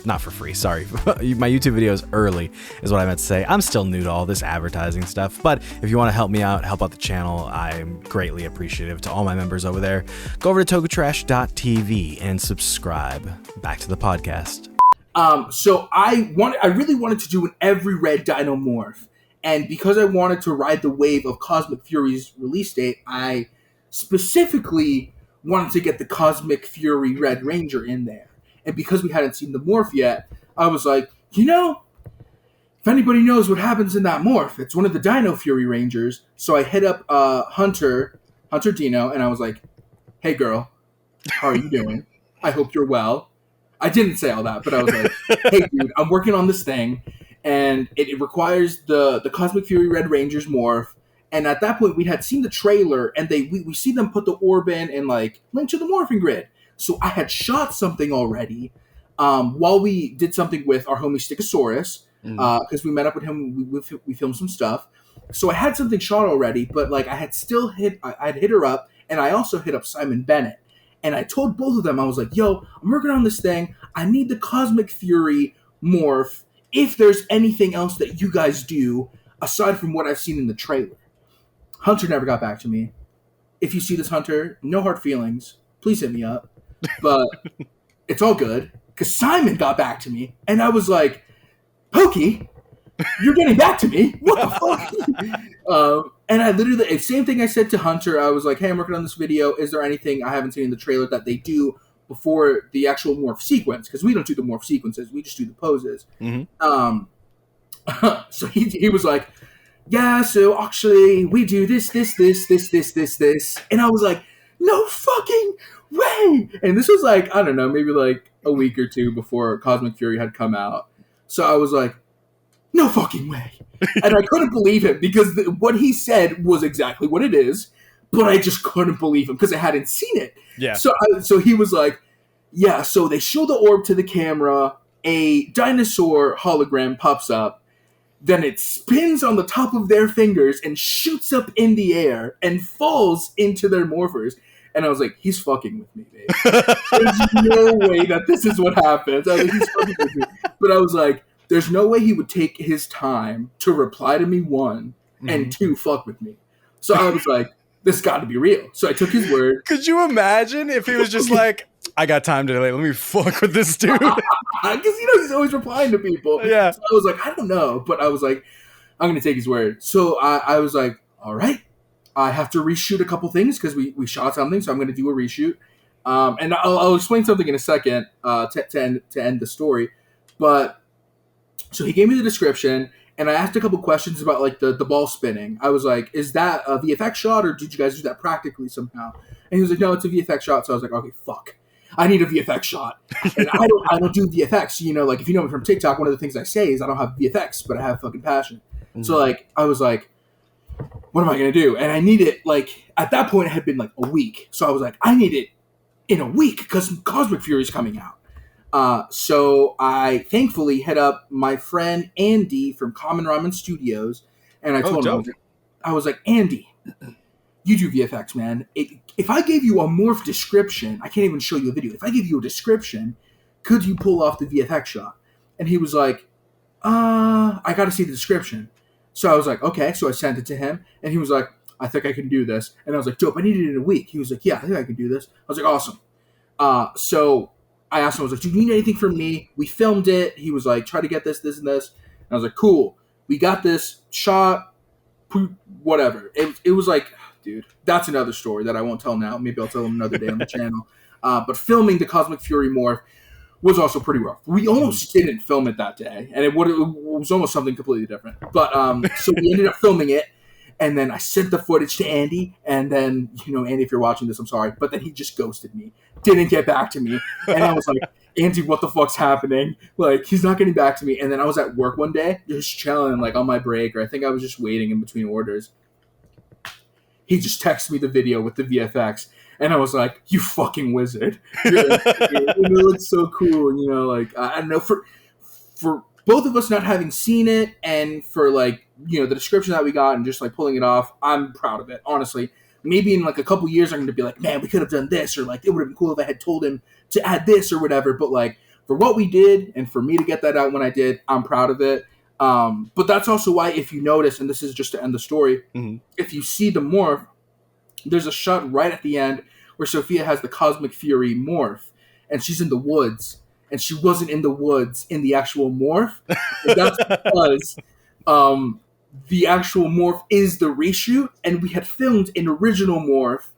not for free, sorry. My YouTube videos early is what I meant to say. I'm still new to all this advertising stuff, but if you want to help me out, help out the channel, I'm greatly appreciative to all my members over there. Go over to tokutrash.tv and subscribe. Back to the podcast. So I really wanted to do an every red dino morph, and because I wanted to ride the wave of Cosmic Fury's release date, I specifically wanted to get the Cosmic Fury Red Ranger in there. And because we hadn't seen the morph yet, I was like, you know, if anybody knows what happens in that morph, it's one of the Dino Fury Rangers. So I hit up Hunter Dino, and I was like, hey girl, how are you doing? I hope you're well. I didn't say all that, but I was like, hey dude, I'm working on this thing, and it requires the Cosmic Fury Red Rangers morph. And at that point, we had seen the trailer, and we see them put the orb in and like link to the morphing grid. So I had shot something already while we did something with our homie Stickosaurus, because we met up with him. We filmed some stuff. So I had something shot already, but like I had hit her up, and I also hit up Simon Bennett. And I told both of them, I was like, yo, I'm working on this thing. I need the Cosmic Fury morph if there's anything else that you guys do aside from what I've seen in the trailer. Hunter never got back to me. If you see this, Hunter, no hard feelings. Please hit me up. But it's all good, because Simon got back to me, and I was like, Pokey, You're getting back to me. What the fuck? And I literally, same thing I said to Hunter. I was like, hey, I'm working on this video. Is there anything I haven't seen in the trailer that they do before the actual morph sequence? Because we don't do the morph sequences. We just do the poses. Mm-hmm. So he was like, yeah, so actually we do this. And I was like, no fucking way. And this was like, I don't know, maybe like a week or two before Cosmic Fury had come out. So I was like, no fucking way. And I couldn't believe him because what he said was exactly what it is, but I just couldn't believe him because I hadn't seen it. Yeah. So he was like, yeah, so they show the orb to the camera, a dinosaur hologram pops up, then it spins on the top of their fingers and shoots up in the air and falls into their morphers. And I was like, he's fucking with me, babe. There's no way that this is what happens. I was like, he's fucking with me. But I was like, there's no way he would take his time to reply to me, one, and two, fuck with me. So I was like, this got to be real. So I took his word. Could you imagine if he was just like, I got time today, let me fuck with this dude? Because, he's always replying to people. Yeah. So I was like, I don't know. But I was like, I'm going to take his word. So I was like, all right. I have to reshoot a couple things because we shot something. So I'm going to do a reshoot. And I'll explain something in a second to end the story. But so he gave me the description, and I asked a couple questions about like the ball spinning. I was like, is that a VFX shot, or did you guys do that practically somehow? And he was like, no, it's a VFX shot. So I was like, okay, fuck. I need a VFX shot. And I don't do VFX. Like if you know me from TikTok, one of the things I say is I don't have VFX, but I have fucking passion. Mm-hmm. So like I was like, what am I going to do? And I need it, like, at that point, it had been, like, a week. So I was like, I need it in a week because Cosmic Fury is coming out. So I thankfully hit up my friend Andy from Common Ramen Studios, and I told him, I was like, Andy, you do VFX, man. If I gave you a morph description, I can't even show you a video. If I gave you a description, could you pull off the VFX shot? And he was like, I got to see the description. So I was like, okay. So I sent it to him, and he was like, I think I can do this. And I was like, dope, I need it in a week. He was like, yeah, I think I can do this. I was like, awesome. So I asked him, I was like, do you need anything from me? We filmed it. He was like, try to get this, and this. And I was like, cool. We got this shot, whatever. It was like, dude, that's another story that I won't tell now. Maybe I'll tell him another day on the channel. But filming the Cosmic Fury morph was also pretty rough. We almost didn't film it that day, and it was almost something completely different. But so we ended up filming it, and then I sent the footage to Andy, and then, Andy, if you're watching this, I'm sorry, but then he just ghosted me, didn't get back to me, and I was like, Andy, what the fuck's happening? Like, he's not getting back to me. And then I was at work one day, just chilling, like, on my break, or I think I was just waiting in between orders. He just texted me the video with the VFX. And I was like, you fucking wizard. It looks so cool. Like, I don't know, for both of us not having seen it, and for, like, the description that we got and just, like, pulling it off, I'm proud of it, honestly. Maybe in, like, a couple years I'm going to be like, man, we could have done this, or, like, it would have been cool if I had told him to add this or whatever. But, like, for what we did and for me to get that out when I did, I'm proud of it. But that's also why, if you notice, and this is just to end the story, if you see the morph, there's a shot right at the end where Sophia has the Cosmic Fury morph, and she's in the woods, and she wasn't in the woods in the actual morph. And that's because the actual morph is the reshoot, and we had filmed an original morph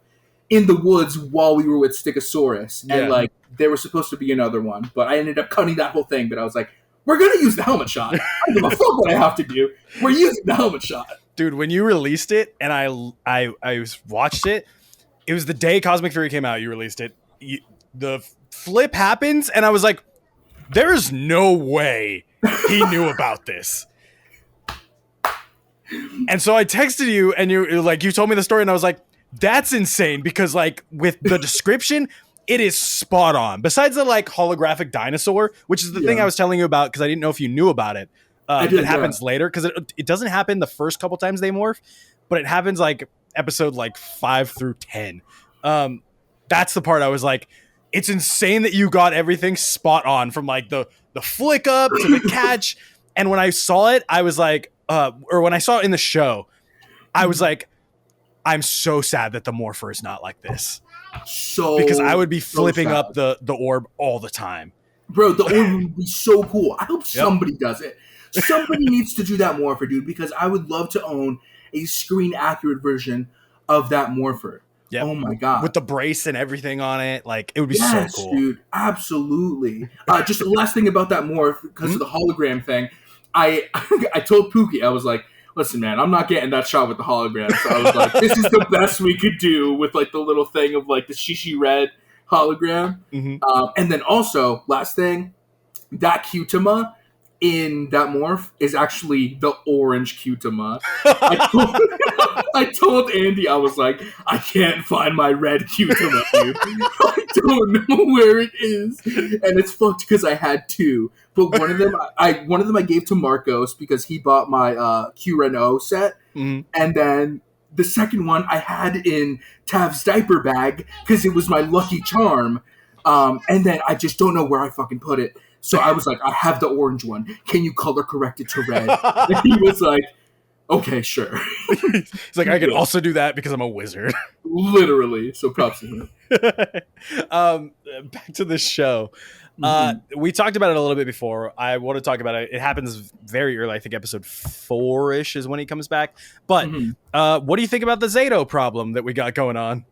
in the woods while we were with Stegosaurus, and like there was supposed to be another one, but I ended up cutting that whole thing. But I was like, we're gonna use the helmet shot. I don't give a fuck what I have to do. We're using the helmet shot. Dude, when you released it and I watched it, it was the day Cosmic Fury came out. You released it. The flip happens, and I was like, "There's no way he knew about this." And so I texted you, and you told me the story, and I was like, "That's insane!" Because like with the description, it is spot on. Besides the like holographic dinosaur, which is the thing I was telling you about because I didn't know if you knew about it. It happens later because it doesn't happen the first couple times they morph, but it happens like episode like 5 through 10. That's the part I was like, it's insane that you got everything spot on from like the flick up to the catch. And when I saw it, I was like, or when I saw it in the show, I was like, I'm so sad that the morpher is not like this. Because I would be flipping up the orb all the time. Bro, the orb would be so cool. I hope somebody does it. Somebody needs to do that morpher, dude, because I would love to own a screen accurate version of that morpher. Yep. Oh my god. With the brace and everything on it. Like, it would be so cool. Dude. Absolutely. Just the last thing about that morph, because of the hologram thing, I told Pookie, I was like, listen, man, I'm not getting that shot with the hologram. So I was like, this is the best we could do with like the little thing of like the Shishi Red hologram. And then also, last thing, that Cutama in that morph is actually the orange Cutama. I told Andy, I was like, I can't find my red Cutama, dude. I don't know where it is, and it's fucked because I had two. But one of them I gave to Marcos because he bought my Q-Ren-O set, and then the second one I had in Tav's diaper bag because it was my lucky charm, and then I just don't know where I fucking put it. So I was like, I have the orange one. Can you color correct it to red? And he was like, okay, sure. He's like, I can also do that because I'm a wizard. Literally. So props to him. Back to the show. We talked about it a little bit before. I want to talk about it. It happens very early. I think episode 4-ish is when he comes back. But what do you think about the Zato problem that we got going on?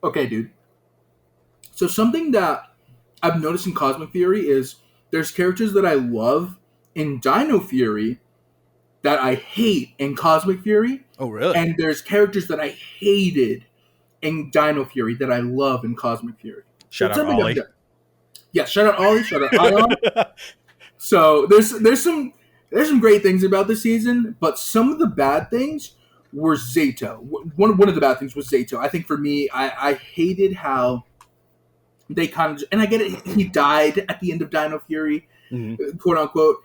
Okay, dude. So something that I've noticed in Cosmic Fury is there's characters that I love in Dino Fury that I hate in Cosmic Fury. Oh, really? And there's characters that I hated in Dino Fury that I love in Cosmic Fury. Shout out Ollie. Yeah, shout out Ollie, shout out Ion. So there's some great things about this season, but some of the bad things were Zato. One of the bad things was Zato. I think for me, I hated how they kind of, and I get it, he died at the end of Dino Fury, quote unquote,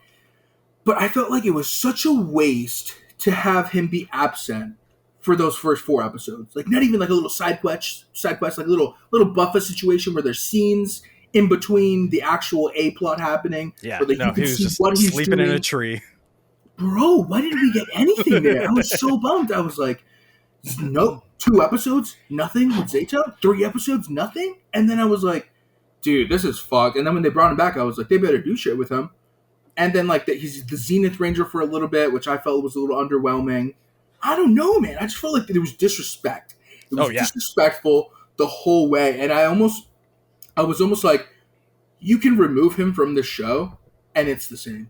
but I felt like it was such a waste to have him be absent for those first 4 episodes. Like, not even like a little side quest, like a little buffer situation where there's scenes in between the actual A plot happening. Yeah, where, like, he was just sleeping in a tree. Bro, why didn't we get anything there? I was so bummed. I was like, no, 2 episodes, nothing with Zato. 3 episodes, nothing. And then I was like, dude, this is fucked. And then when they brought him back, I was like, they better do shit with him. And then like he's the Zenith Ranger for a little bit, which I felt was a little underwhelming. I don't know, man. I just felt like there was disrespect. It was disrespectful the whole way, and I was almost like, you can remove him from the show, and it's the same,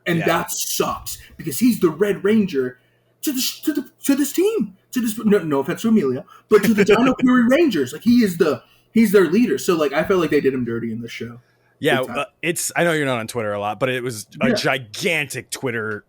and that sucks because he's the Red Ranger to this team. To this, no offense to Amelia, but to the Dino Fury Rangers, like he's their leader. So like I felt like they did him dirty in the show. Yeah, I know you're not on Twitter a lot, but it was a gigantic Twitter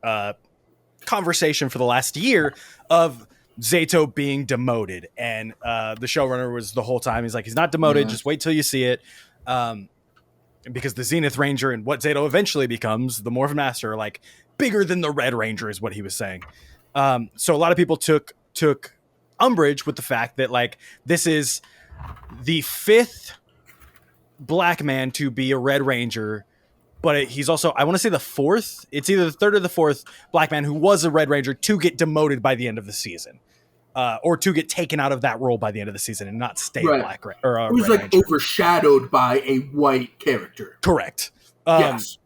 conversation for the last year of Zato being demoted. And the showrunner was the whole time, he's like, he's not demoted, just wait till you see it. Because the Zenith Ranger and what Zato eventually becomes, the Morphin Master, are like bigger than the Red Ranger is what he was saying. So a lot of people took umbrage with the fact that like this is the 5th black man to be a Red Ranger, but he's also, I want to say the 4th, it's either the 3rd or the 4th black man who was a Red Ranger to get demoted by the end of the season, or to get taken out of that role by the end of the season and not stay black or it was Red like Ranger. Overshadowed by a white character. Correct. Yes.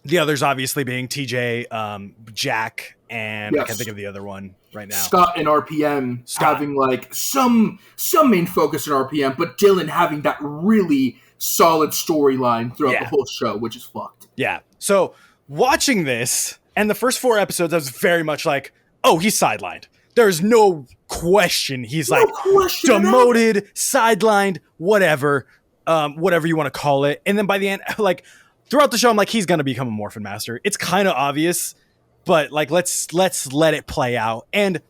The others obviously being TJ, Jack, and I can't think of the other one right now. Scott and RPM having like some main focus in RPM, but Dylan having that really solid storyline throughout the whole show, which is fucked. Yeah. So watching this and the first 4 episodes, I was very much like, oh, he's sidelined. There's no question. He's demoted, sidelined, whatever you want to call it. And then by the end, like throughout the show, I'm like, he's going to become a Morphin Master. It's kind of obvious, but like, let's let it play out. And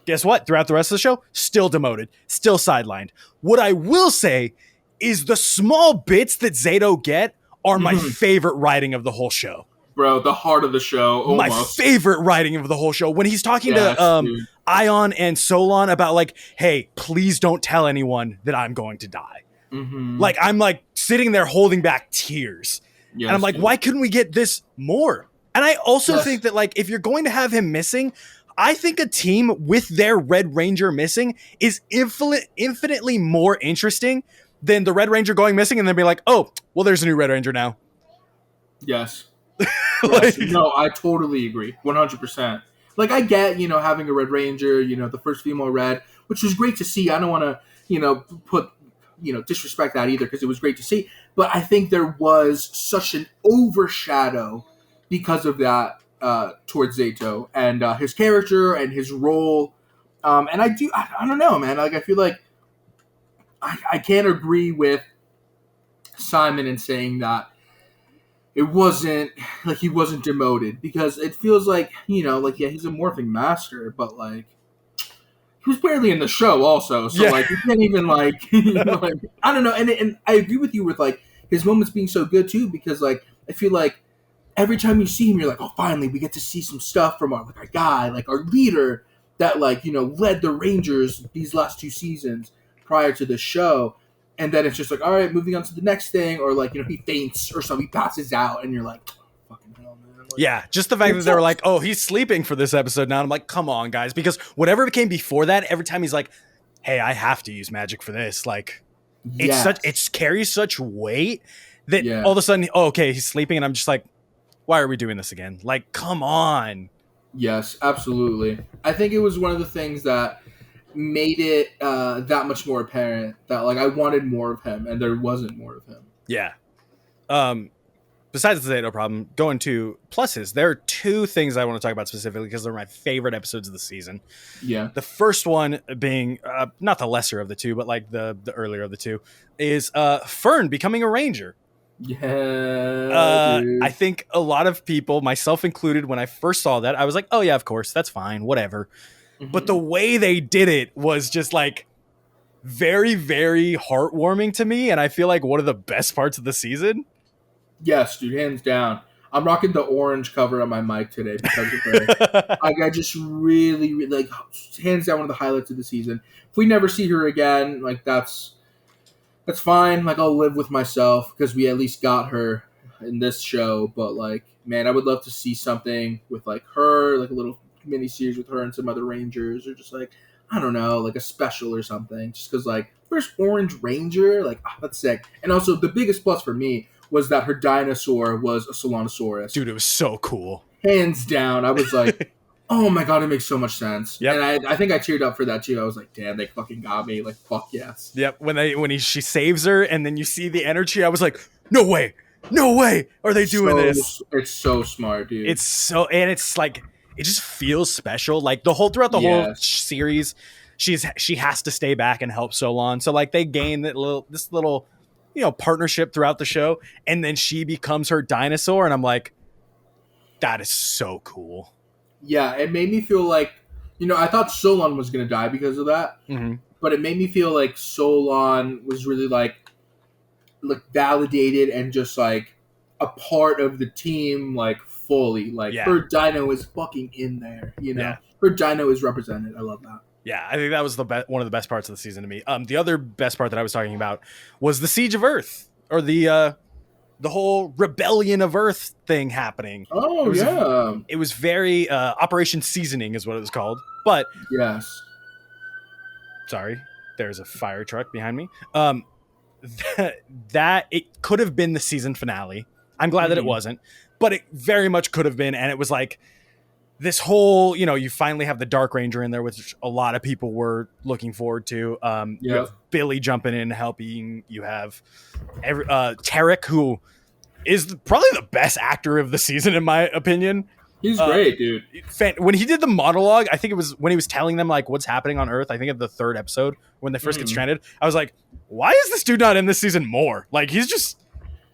guess what? Throughout the rest of the show, still demoted, still sidelined. What I will say is the small bits that Zato get are my favorite writing of the whole show. Bro, the heart of the show. Almost. My favorite writing of the whole show. When he's talking to Ion and Solon about like, hey, please don't tell anyone that I'm going to die. Like, I'm like sitting there holding back tears. Yes, and I'm like, why couldn't we get this more? And I also think that like, if you're going to have him missing, I think a team with their Red Ranger missing is infinitely more interesting than the Red Ranger going missing and then be like, oh, well, there's a new Red Ranger now. Yes. Yes, Like, no, I totally agree, 100%. Like, I get, having a Red Ranger, the first female Red, which was great to see. I don't want to, put, disrespect that either, because it was great to see. But I think there was such an overshadow because of that towards Zato and his character and his role. And I don't know, man. Like, I feel like I can't agree with Simon in saying that it wasn't like he wasn't demoted, because it feels like, yeah, he's a morphing master, but like he was barely in the show also, so yeah. like you can't even like, like, I don't know. And I agree with you with like his moments being so good too, because like I feel like every time you see him, you're like, oh, finally we get to see some stuff from our guy, like our leader that like led the Rangers these last 2 seasons prior to the show. And then it's just like, all right, moving on to the next thing, or like he faints or something, he passes out, and you're like, oh, fucking hell, man. Like, Yeah, just the fact that they were like, oh, he's sleeping for this episode now. And I'm like, come on, guys. Because whatever came before that, every time he's like, hey, I have to use magic for this. Like, it carries such weight that all of a sudden, oh, okay, he's sleeping. And I'm just like, why are we doing this again? Like, come on. Yes, absolutely. I think it was one of the things that made it that much more apparent that like I wanted more of him, and there wasn't more of him. Yeah. Besides the Zato problem, going to pluses, there are 2 things I want to talk about specifically because they're my favorite episodes of the season. Yeah. The first one being not the lesser of the 2, but like the earlier of the 2 is Fern becoming a ranger. Yeah. I think a lot of people, myself included, when I first saw that, I was like, oh yeah, of course, that's fine, whatever. Mm-hmm. But the way they did it was just like very, very heartwarming to me, and I feel like one of the best parts of the season. Yes, dude, hands down. I'm rocking the orange cover on my mic today because of her. Like, I just really, really, like, hands down, one of the highlights of the season. If we never see her again, like, that's fine. Like, I'll live with myself because we at least got her in this show. But like, man, I would love to see something with like her, like a little mini series with her and some other Rangers, or just like, I don't know, like a special or something. Just because like first Orange Ranger, like, oh, that's sick. And also the biggest plus for me was that her dinosaur was a Solanosaurus. Dude, it was so cool. Hands down, I was like, oh my god, it makes so much sense. Yep. And I think I teared up for that too. I was like, damn, they fucking got me. Like, fuck yes. Yep. She saves her, and then you see the energy, I was like, no way are they doing this. It's so smart, dude. It's like, it just feels special. Like throughout the whole series, she has to stay back and help Solon. So like they gain this little partnership throughout the show, and then she becomes her dinosaur, and I'm like, that is so cool. Yeah, it made me feel like, I thought Solon was going to die because of that, but it made me feel like Solon was really like validated and just like a part of the team, like fully. Like her dino is fucking in there, Her dino is represented. I love that. Yeah, I think that was one of the best parts of the season to me. The other best part that I was talking about was the Siege of Earth, or the whole Rebellion of Earth thing happening. Oh, it was very Operation Seasoning is what it was called. But yes, sorry, there's a fire truck behind me. That it could have been the season finale. I'm glad that it wasn't, but it very much could have been, and it was like this whole, you finally have the Dark Ranger in there, which a lot of people were looking forward to. You have Billy jumping in, helping. You have Tarek, who is probably the best actor of the season, in my opinion. He's great, dude. When he did the monologue, I think it was when he was telling them like what's happening on Earth. I think at the 3rd episode when they first get stranded, I was like, why is this dude not in this season more? Like, he's just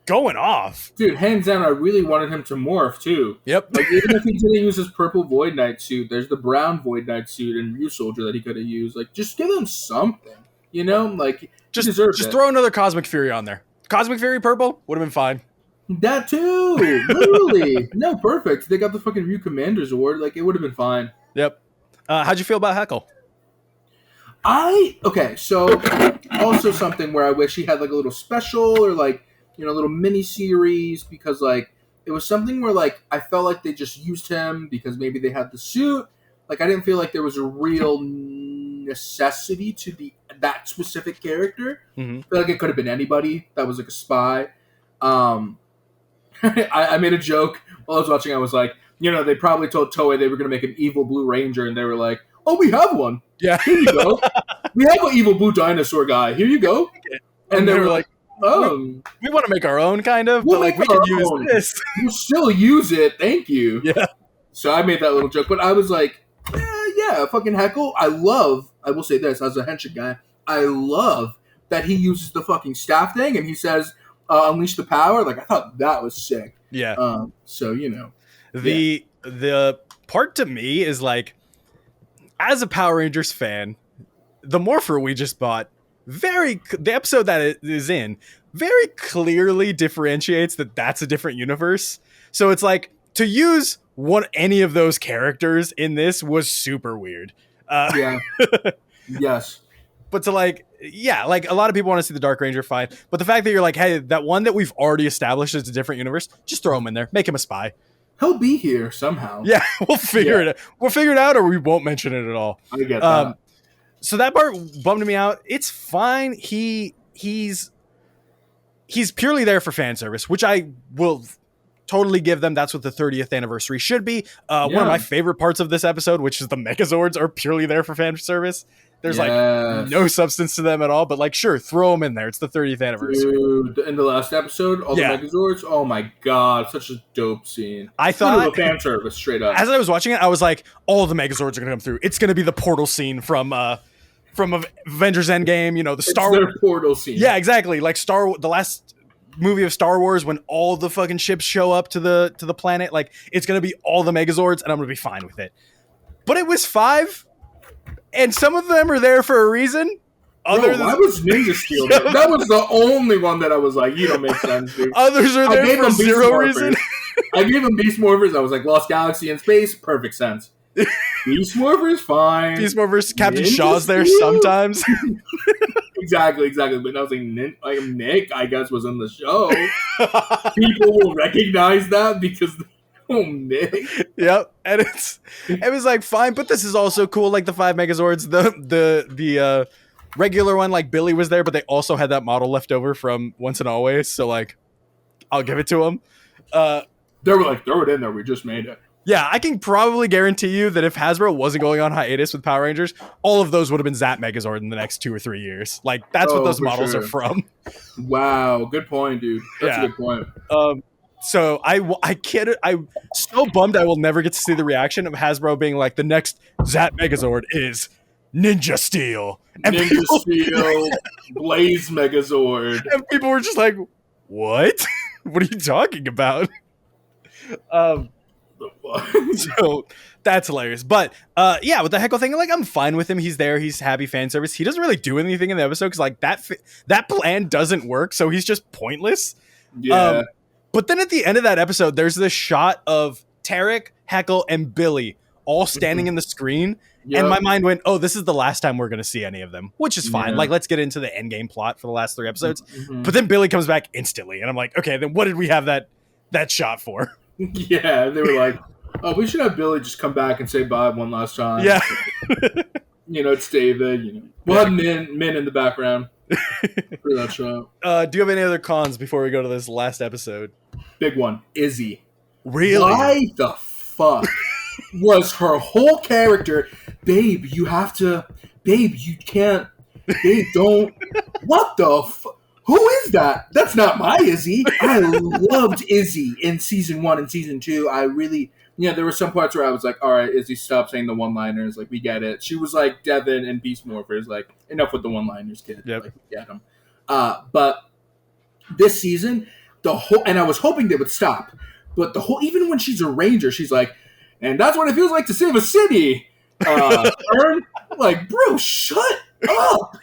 going off. Dude, hands down, I really wanted him to morph too. Yep. Like, even if he didn't use his purple Void Knight suit, there's the brown Void Knight suit and Ryu Soldier that he could have used. Like, just give him something, Like, just throw another Cosmic Fury on there. Cosmic Fury purple would have been fine. That too, literally. No, perfect. They got the fucking Ryu Commander's Award. Like, it would have been fine. Yep. How'd you feel about Heckle? So also something where I wish he had like a little special or like, a little mini series, because like it was something where like I felt like they just used him because maybe they had the suit. Like, I didn't feel like there was a real necessity to be that specific character. I feel like it could have been anybody that was like a spy. I made a joke while I was watching, I was like, they probably told Toei they were going to make an evil Blue Ranger, and they were like, oh, we have one. Yeah. Here you go. We have an evil blue dinosaur guy. Here you go. And they were like, oh. We want to make our own, kind of, but like we can use this. We'll still use it. Thank you. Yeah. So I made that little joke, but I was like, yeah, fucking Heckle. I will say this, as a henshin guy, I love that he uses the fucking staff thing and he says, unleash the power. Like, I thought that was sick. Yeah. So, The part to me is like, as a Power Rangers fan, the Morpher we just bought, the episode that it is in very clearly differentiates that that's a different universe. So it's like, to use any of those characters in this was super weird. Yeah. Yes. But to like a lot of people want to see the Dark Ranger fight, but the fact that you're like, hey, that one that we've already established is a different universe, just throw him in there, make him a spy. He'll be here somehow. Yeah, we'll figure it out. We'll figure it out, or we won't mention it at all. I get that. So that part bummed me out. It's fine. He's purely there for fan service, which I will totally give them. That's what the 30th anniversary should be. One of my favorite parts of this episode, which is the Megazords, are purely there for fan service. There's like no substance to them at all, but like, sure, throw them in there. It's the 30th anniversary. Dude, in the last episode, all the Megazords, oh my god, such a dope scene. I thought fan service, straight up. As I was watching it, I was like, all the Megazords are going to come through. It's going to be the portal scene from Avengers Endgame, the Star Wars portal scene. Yeah, exactly. Like the last movie of Star Wars, when all the fucking ships show up to the planet, like, it's going to be all the Megazords, and I'm going to be fine with it. But it was 5. And some of them are there for a reason. Why was Ninja Steel there? That was the only one that I was like, you don't make sense, dude. Others are there for zero reason. I gave them Beast Morphers. I was like, Lost Galaxy in space, perfect sense. Beast Morphers, fine. Beast Morphers, Captain Shaw's there sometimes. Exactly. But I was like, Nick, I guess, was in the show. People will recognize that because... Oh, Nick. Yep, and it was like fine, but this is also cool. Like the 5 Megazords, the regular one, like Billy was there, but they also had that model left over from Once and Always. So like, I'll give it to them. They were like, throw it in there. We just made it. Yeah, I can probably guarantee you that if Hasbro wasn't going on hiatus with Power Rangers, all of those would have been Zap Megazord in the next 2 or 3 years. Like that's what those models are from. Wow, good point, dude. That's a good point. So I'm so bummed I will never get to see the reaction of Hasbro being like, the next Zap Megazord is Ninja Steel. And Steel, Blaze Megazord. And people were just like, what? What are you talking about? So that's hilarious. But with the Heckle thing, like, I'm fine with him. He's there. He's happy fan service. He doesn't really do anything in the episode because like that plan doesn't work. So he's just pointless. Yeah. But then at the end of that episode, there's this shot of Tarek, Heckle, and Billy all standing in the screen. Yep. And my mind went, oh, this is the last time we're going to see any of them, which is fine. Yeah. Like, let's get into the endgame plot for the last 3 episodes. Mm-hmm. But then Billy comes back instantly. And I'm like, okay, then what did we have that shot for? Yeah, they were like, oh, we should have Billy just come back and say bye one last time. Yeah. It's David. We'll have Min in the background. For that show. Do you have any other cons before we go to this last episode? Big one. Izzy. Really? Why the fuck was her whole character, babe, you have to, babe, you can't, babe, don't, what the fuck? Who is that? That's not my Izzy. I loved Izzy in season 1 and season 2. I really, there were some parts where I was like, all right, Izzy, stop saying the one-liners. Like, we get it. She was like Devin and Beast Morphers. Like, enough with the one-liners, kid. Yep. Like, we get them. But this season, and I was hoping they would stop. But even when she's a ranger, she's like, and that's what it feels like to save a city. Like, bro, shut up.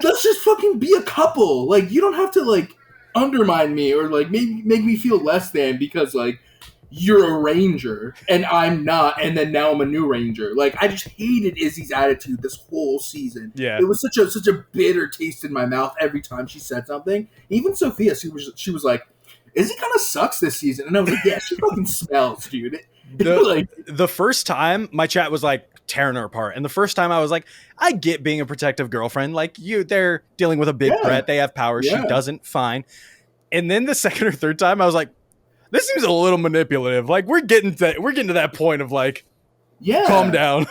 Let's just fucking be a couple. Like, you don't have to, like, undermine me or, like, make me feel less than because, like, you're a ranger and I'm not, and then now I'm a new ranger. Like, I just hated Izzy's attitude this whole season. Yeah. It was such a bitter taste in my mouth every time she said something. Even Sophia, she was like, Izzy kind of sucks this season. And I was like, yeah, she fucking smells, dude. The first time my chat was like tearing her apart, and the first time I was like, I get being a protective girlfriend, like they're dealing with a big threat, they have power, she doesn't, fine. And then the second or third time I was like, this seems a little manipulative. Like we're getting to that point of like, Yeah, calm down.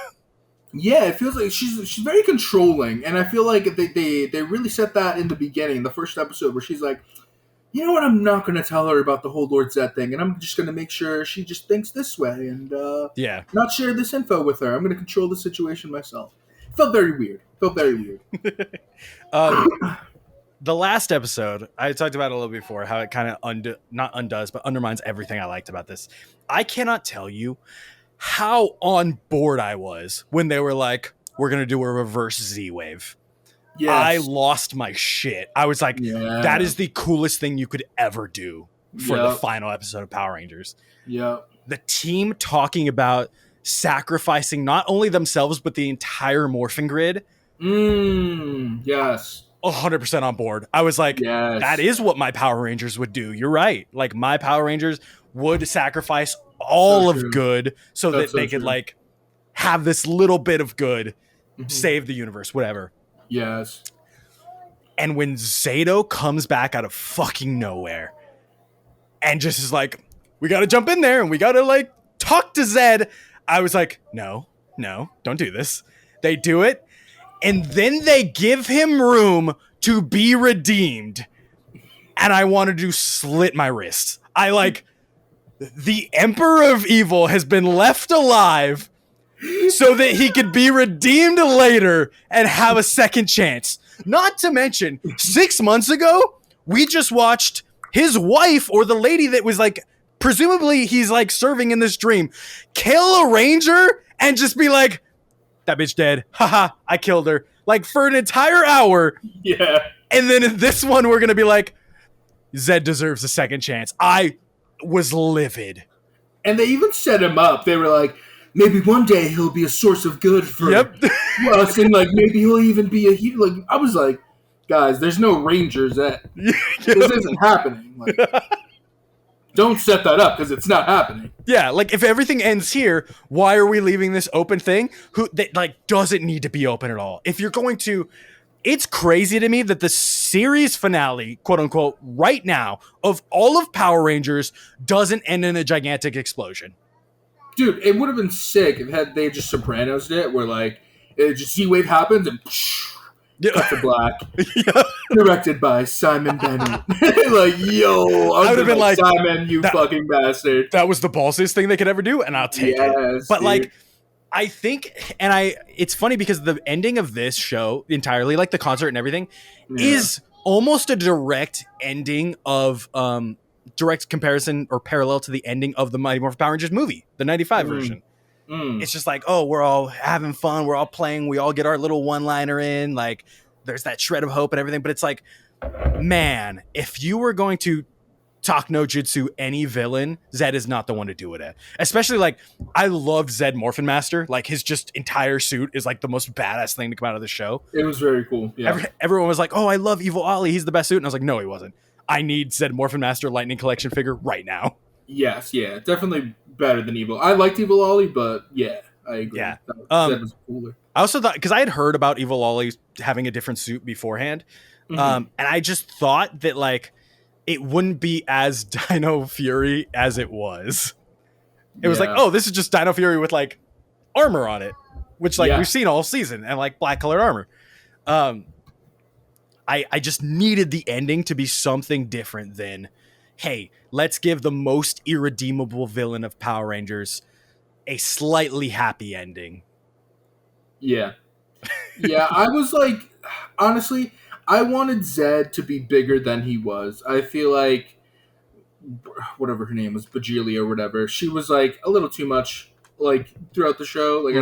Yeah, it feels like she's very controlling, and I feel like they really set that in the beginning, the first episode, where she's like, you know what, I'm not going to tell her about the whole Lord Zed thing, and I'm just going to make sure she just thinks this way, and Yeah. not share this info with her. I'm going to control the situation myself. It felt very weird. The last episode, I talked about it a little before, how it kind of not undoes, but undermines everything I liked about this. I cannot tell you how on board I was when they were like, we're going to do a reverse Z-Wave. Yes. I lost my shit. I was like, that is the coolest thing you could ever do for the final episode of Power Rangers. Yeah. The team talking about sacrificing not only themselves, but the entire morphin grid. Yes. 100% on board. I was like, that is what my Power Rangers would do. You're right. Like my Power Rangers would sacrifice all of good so that they could like have this little bit of good, save the universe, whatever. Yes. And when Zato comes back out of fucking nowhere and just is like, we got to jump in there and we got to like talk to Zed. I was like, no, don't do this. They do it. And then they give him room to be redeemed. And I wanted to slit my wrist. I like, the Emperor of Evil has been left alive so that he could be redeemed later and have a second chance. Not to mention, 6 months ago, we just watched his wife, or the lady that was like, presumably he's like serving in this dream, kill a ranger and just be like, that bitch dead. Haha, I killed her. Like for an entire hour. Yeah. And then in this one, we're going to be like, Zed deserves a second chance. I was livid. And they even set him up. They were like, maybe one day he'll be a source of good for us, and like maybe he'll even be a hero. Like I was like, guys, there's no Rangers that this isn't happening. Like, don't set that up because it's not happening. Yeah, like if everything ends here, why are we leaving this open thing? That like doesn't need to be open at all. If you're going to, it's crazy to me that the series finale, quote unquote, right now of all of Power Rangers doesn't end in a gigantic explosion. Dude, it would have been sick if they just Sopranos it, where like it just Z-Wave happens and cut to black. Directed by Simon Bennett. Like, yo, I would have been like, Simon, you fucking bastard. That was the ballsiest thing they could ever do, and I'll take it. But dude, like, I think, and it's funny because the ending of this show entirely, like the concert and everything, is almost a direct ending of direct comparison or parallel to the ending of the Mighty Morphin Power Rangers movie, the 95 version. It's just like, oh, we're all having fun, we're all playing, we all get our little one-liner in, like there's that shred of hope and everything, but it's like, man, if you were going to talk no jutsu any villain, Zed is not the one to do it at. Especially like, I loved Zed Morphin Master, like his just entire suit is like the most badass thing to come out of the show. It was very cool. Yeah. Everyone was like, oh, I love Evil Ollie, he's the best suit, and I was like, no, he wasn't. I need Zed Morphin Master Lightning Collection figure right now. Yes, yeah, definitely better than Evil. I liked Evil Ollie, but yeah, I agree. Yeah, Zed was cooler. I also thought, because I had heard about Evil Ollie having a different suit beforehand, and I just thought that like it wouldn't be as Dino Fury as it was. It was like, oh, this is just Dino Fury with like armor on it, which like we've seen all season, and like black colored armor. I just needed the ending to be something different than, hey, let's give the most irredeemable villain of Power Rangers a slightly happy ending. Yeah. Yeah, I was like, honestly, I wanted Zed to be bigger than he was. I feel like, whatever her name was, Bajelia or whatever, she was like a little too much like throughout the show. Like,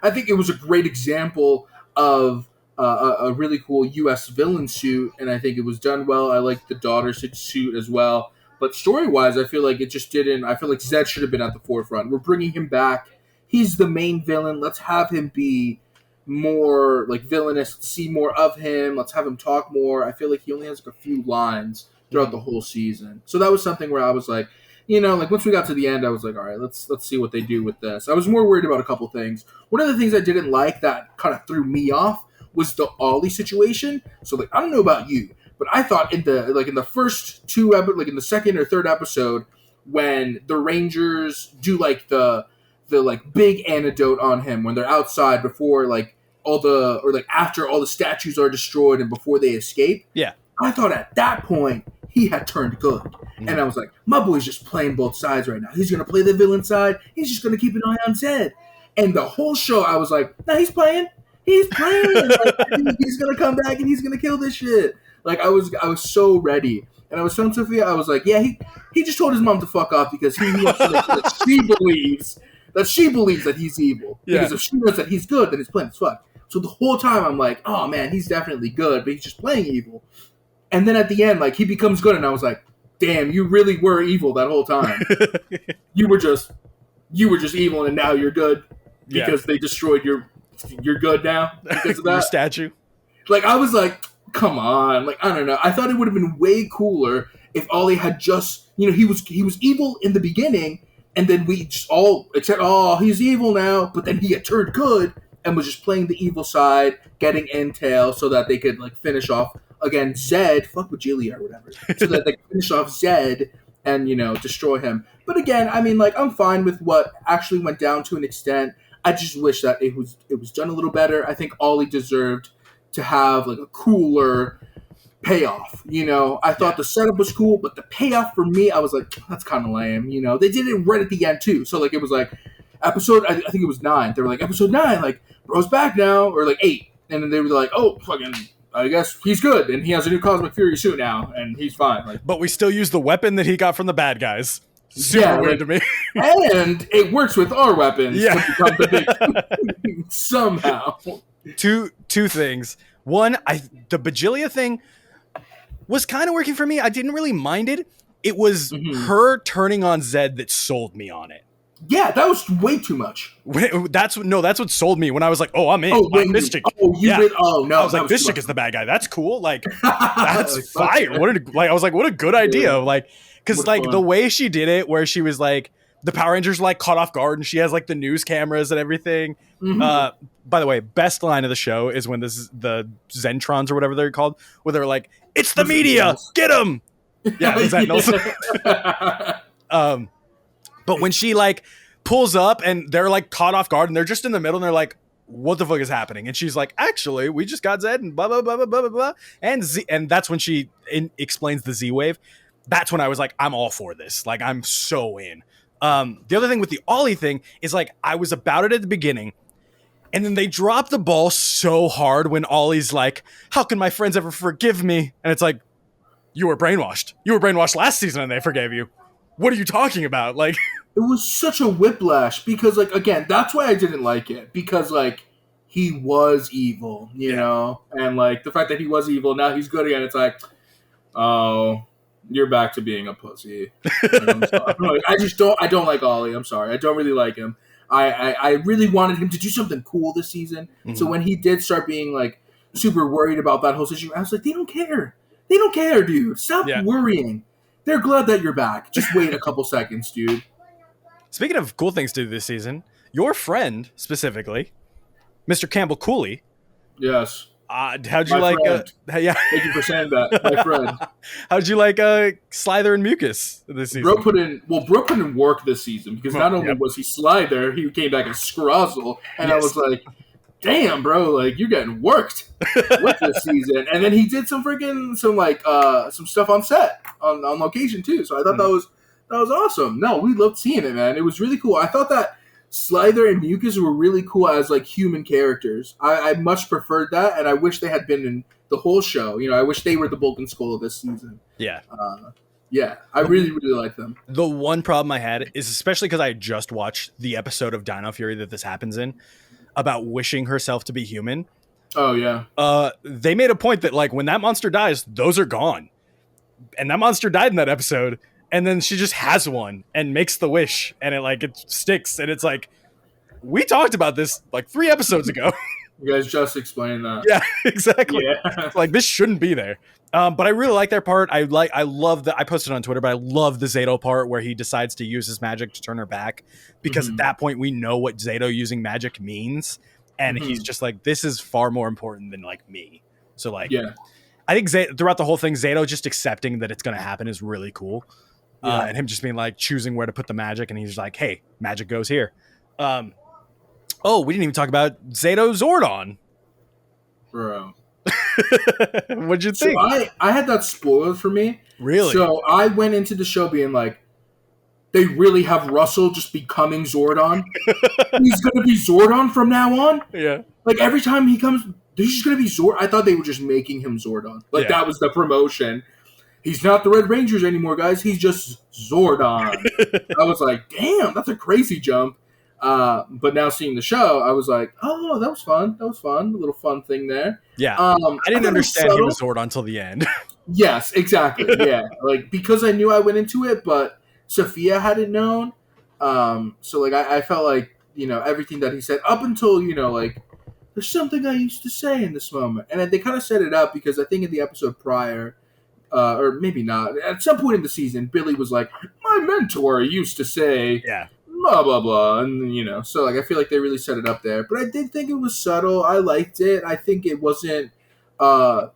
I think it was a great example of a really cool U.S. villain suit, and I think it was done well. I liked the daughter suit as well. But story-wise, I feel like it just didn't. I feel like Zed should have been at the forefront. We're bringing him back. He's the main villain. Let's have him be more like villainous. Let's see more of him. Let's have him talk more. I feel like he only has like a few lines throughout the whole season. So that was something where I was like, like once we got to the end, I was like, all right, let's see what they do with this. I was more worried about a couple things. One of the things I didn't like that kind of threw me off was the Ollie situation. So I don't know about you, but I thought in the first two episodes, in the second or third episode, when the Rangers do like the like big antidote on him when they're outside before like after all the statues are destroyed and before they escape. Yeah. I thought at that point he had turned good. Mm-hmm. And I was like, my boy's just playing both sides right now. He's going to play the villain side. He's just going to keep an eye on Zed. And the whole show, I was like, nah, he's playing. He's playing. Like, he's going to come back and he's going to kill this shit. Like, I was so ready. And I was telling Sophia, I was like, yeah, he just told his mom to fuck off because he wants to make sure that she believes that he's evil. Yeah. Because if she knows that he's good, then his plan is fucked. So the whole time I'm like, oh man, he's definitely good, but he's just playing evil. And then at the end, like, he becomes good, and I was like, damn, you really were evil that whole time. you were just evil, and now you're good because they destroyed your good now because of that. Your statue. Like, I was like, come on. Like, I don't know. I thought it would have been way cooler if Ollie had just, he was evil in the beginning, and then we just all accept, oh, he's evil now, but then he had turned good and was just playing the evil side, getting intel so that they could, like, finish off again, Zed, fuck with Julia or whatever, so that they finish off Zed and, destroy him. But again, I mean, like, I'm fine with what actually went down to an extent. I just wish that it was done a little better. I think Ollie deserved to have, like, a cooler payoff, I thought the setup was cool, but the payoff for me, I was like, that's kind of lame, They did it right at the end, too. So, like, it was, like, episode, I think it was 9. They were like, episode 9, like, bro's back now, or, like, 8. And then they were like, oh, fucking... I guess he's good, and he has a new Cosmic Fury suit now, and he's fine. Like, but we still use the weapon that he got from the bad guys. Super weird to me. And it works with our weapons. Yeah. Somehow. Two things. One, the Bajilia thing was kind of working for me. I didn't really mind it. It was her turning on Zed that sold me on it. Yeah, that was way too much. That's what sold me when I was like, "Oh, I'm in. This chick." Oh, you did. Oh no, I was like, "This chick is the bad guy. That's cool. Like, that's fire." I was like, "What a good idea!" Like, because like the way she did it, where she was like, the Power Rangers like caught off guard, and she has like the news cameras and everything. Mm-hmm. By the way, best line of the show is when the Zentrons or whatever they're called, where they're like, "It's the media, get them!" Yeah, the Zentinels. But when she like pulls up and they're like caught off guard and they're just in the middle and they're like, what the fuck is happening? And she's like, actually, we just got Zed and blah, blah, blah, blah, blah, blah. And that's when she explains the Z wave. That's when I was like, I'm all for this. Like, I'm so in. The other thing with the Ollie thing is like, I was about it at the beginning and then they drop the ball so hard when Ollie's like, how can my friends ever forgive me? And it's like, you were brainwashed. You were brainwashed last season and they forgave you. What are you talking about? Like, it was such a whiplash because, like, again, that's why I didn't like it because, like, he was evil, you know, and like the fact that he was evil now he's good again. It's like, oh, you're back to being a pussy. Like, I don't like Ollie. I'm sorry, I don't really like him. I really wanted him to do something cool this season. Mm-hmm. So when he did start being like super worried about that whole situation, I was like, they don't care. They don't care, dude. Stop worrying. They're glad that you're back. Just wait a couple seconds, dude. Speaking of cool things to do this season, your friend, specifically, Mr. Campbell Cooley. Yes. How'd you like... Thank you for saying that, my friend. How'd you like Slither and Mucus this season? Bro put in work this season because not only was he Slither, he came back as Scrozzle, and I was like, damn, bro, like, you're getting worked with this season. And then he did some stuff on set, on location, too. So I thought that was awesome. No, we loved seeing it, man. It was really cool. I thought that Slither and Mucus were really cool as, like, human characters. I much preferred that, and I wish they had been in the whole show. You know, I wish they were the Bulk and Skull of this season. Yeah. Yeah, I really, really like them. The one problem I had is, especially because I just watched the episode of Dino Fury that this happens in, about wishing herself to be human. Oh, yeah. They made a point that, like, when that monster dies, those are gone. And that monster died in that episode. And then she just has one and makes the wish. And it sticks. And it's like, we talked about this, like, 3 episodes ago. You guys just explained that. Yeah, exactly. Yeah. Like, this shouldn't be there. But I really like their part. I love I posted on Twitter, but I love the Zato part where he decides to use his magic to turn her back, because at that point we know what Zato using magic means, and he's just like, this is far more important than like me. So like, I think throughout the whole thing, Zato just accepting that it's going to happen is really cool. and him just being like choosing where to put the magic, and he's like, "Hey, magic goes here." Oh, we didn't even talk about Zato Zordon. Bro. What'd you So think? I had that spoiled for me. Really? So I went into the show being like, they really have Russell just becoming Zordon. He's gonna be Zordon from now on. Yeah. Like every time he comes, he's just gonna be Zord. I thought they were just making him Zordon. Like that was the promotion. He's not the Red Rangers anymore, guys. He's just Zordon. I was like, damn, that's a crazy jump. But now seeing the show, I was like, oh, that was fun. That was fun. A little fun thing there. Yeah. I didn't understand he was Zordon until the end. Yes, exactly. Yeah. Like, because I knew I went into it, but Sophia hadn't known. So, like, I felt like, everything that he said up until, like, there's something I used to say in this moment. And they kind of set it up because I think in the episode prior, or maybe not, at some point in the season, Billy was like, my mentor used to say, blah, blah, blah. And, so, like, I feel like they really set it up there. But I did think it was subtle. I liked it. I think it wasn't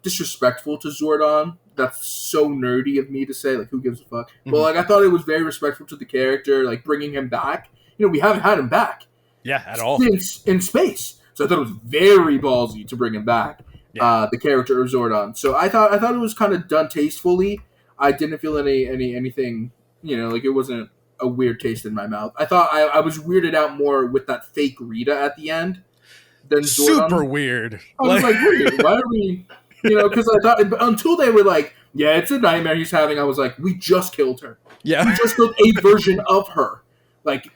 disrespectful to Zordon. That's so nerdy of me to say. Like, who gives a fuck? But, like, I thought it was very respectful to the character, like, bringing him back. We haven't had him back. Yeah, at all. Since in space. So I thought it was very ballsy to bring him back. The character of Zordon. So I thought it was kind of done tastefully. I didn't feel anything, like it wasn't a weird taste in my mouth. I thought I was weirded out more with that fake Rita at the end than Zordon. Super weird. I was like, wait, why are we, because I thought, until they were like, yeah, it's a nightmare he's having, I was like, we just killed her. Yeah. We just killed a version of her. Like,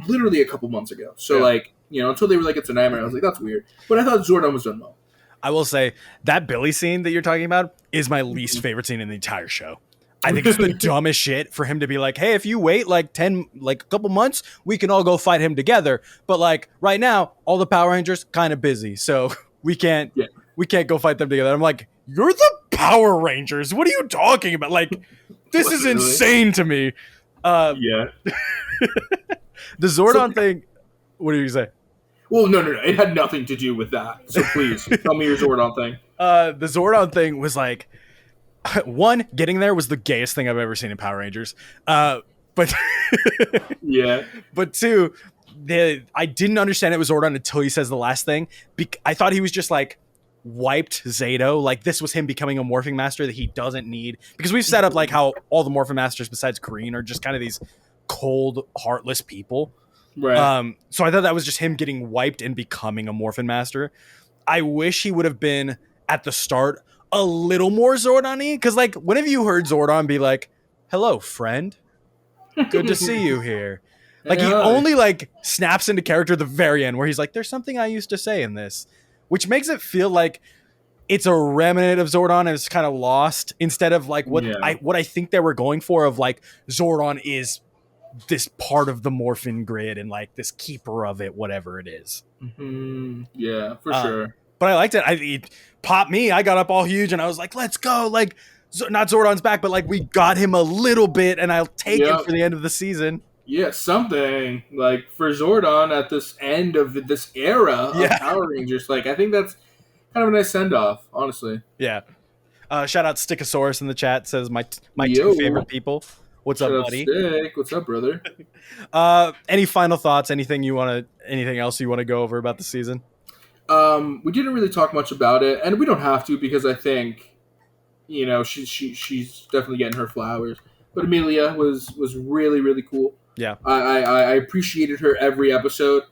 literally a couple months ago. So, like, until they were like, it's a nightmare, I was like, that's weird. But I thought Zordon was done well. I will say, that Billy scene that you're talking about is my least favorite scene in the entire show. I think it's the dumbest shit for him to be like, hey, if you wait like a couple months, we can all go fight him together. But like right now, all the Power Rangers kind of busy, so we can't go fight them together. I'm like, you're the Power Rangers. What are you talking about? Like, this is insane to me. The Zordon thing. What did you say? Well, no. It had nothing to do with that. So please, tell me your Zordon thing. The Zordon thing was like, one, getting there was the gayest thing I've ever seen in Power Rangers. But But two, I didn't understand it was Zordon until he says the last thing. I thought he was just like wiped Zato. Like this was him becoming a morphing master that he doesn't need. Because we've set up like how all the morphing masters besides Green are just kind of these cold, heartless people. Right. So I thought that was just him getting wiped and becoming a morphin master. I wish he would have been at the start a little more Zordon-y, because like when have you heard Zordon be like, hello friend, good to see you here? Like he only like snaps into character at the very end where he's like, there's something I used to say in this, which makes it feel like it's a remnant of Zordon and it's kind of lost instead of like what I think they were going for of like Zordon is this part of the morphin grid and like this keeper of it, whatever it is. Yeah, for sure. But I liked it. It popped me. I got up all huge and I was like, let's go. Like, not Zordon's back, but like we got him a little bit and I'll take it for the end of the season. Yeah, something like for Zordon at this end of this era of Power Rangers. Like, I think that's kind of a nice send off, honestly. Yeah. Shout out Stickosaurus in the chat, says my two favorite people. What's up, buddy? Stick. What's up, brother? Any final thoughts? Anything else you want to go over about the season? We didn't really talk much about it, and we don't have to because I think, she's definitely getting her flowers. But Amelia was really, really cool. Yeah, I appreciated her every episode.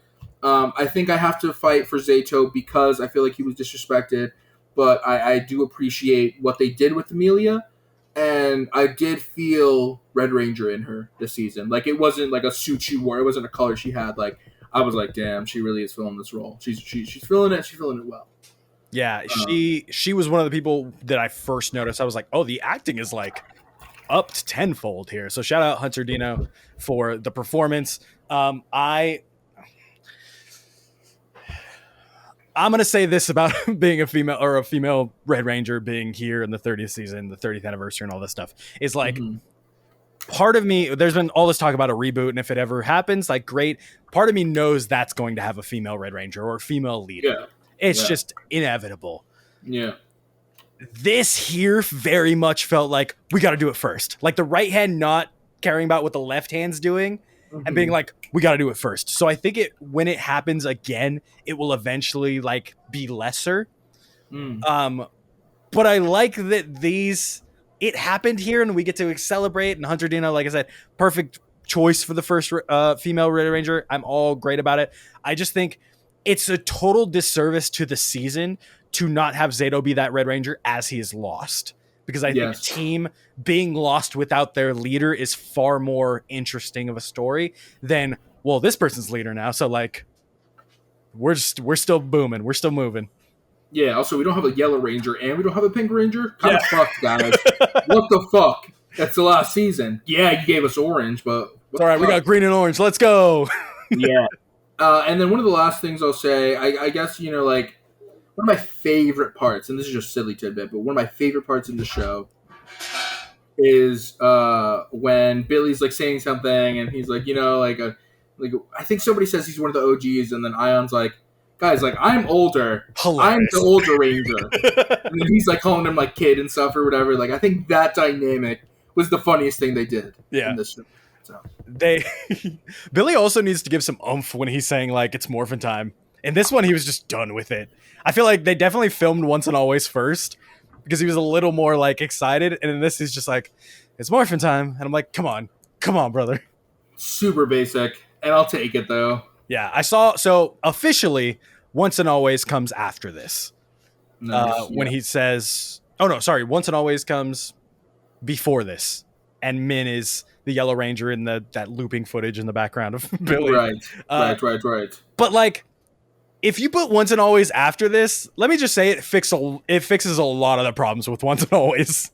I think I have to fight for Zato because I feel like he was disrespected, but I do appreciate what they did with Amelia. And I did feel Red Ranger in her this season. Like, it wasn't like a suit she wore. It wasn't a color she had. Like, I was like, damn, she really is filling this role. She's filling it. She's filling it well. Yeah, she was one of the people that I first noticed. I was like, oh, the acting is like upped tenfold here. So shout out Hunter Dino for the performance. I'm going to say this about being a female Red Ranger being here in the 30th season, the 30th anniversary and all this stuff is like part of me, there's been all this talk about a reboot. And if it ever happens, like great. Part of me knows that's going to have a female Red Ranger or a female leader. Yeah. It's just inevitable. Yeah. This here very much felt like we got to do it first. Like the right hand not caring about what the left hand's doing and being like, we got to do it first. So I think when it happens again, it will eventually like be lesser. But I like that it happened here and we get to celebrate. And Hunter Dina, like I said, perfect choice for the first female Red Ranger. I'm all great about it. I just think it's a total disservice to the season to not have Zato be that Red Ranger as he is lost. Because I think a team being lost without their leader is far more interesting of a story than, well, this person's leader now. So like, we're still booming. We're still moving. Yeah, also, we don't have a Yellow Ranger and we don't have a Pink Ranger. Kind of fucked, guys. What the fuck? That's the last season. Yeah, you gave us Orange, but... It's all right, we got Green and Orange. Let's go. Yeah. And then one of the last things I'll say, I guess, like, one of my favorite parts, and this is just a silly tidbit, but one of my favorite parts in the show is when Billy's, like, saying something, and he's like, I think somebody says he's one of the OGs, and then Ion's like, guys, like, I'm older. Hilarious. I'm the older Ranger. And then he's, like, calling him, like, kid and stuff or whatever. Like, I think that dynamic was the funniest thing they did in this show. So. Billy also needs to give some oomph when he's saying, like, it's morphin' time. In this one, he was just done with it. I feel like they definitely filmed Once and Always first because he was a little more, like, excited. And in this, he's just like, it's morphin' time. And I'm like, come on, brother. Super basic. And I'll take it, though. Yeah, so officially, Once and Always comes after this. Nice, when he says, Once and Always comes before this. And Min is the Yellow Ranger in that looping footage in the background of Billy. Right. But like, if you put Once and Always after this, let me just say it fixes a lot of the problems with Once and Always.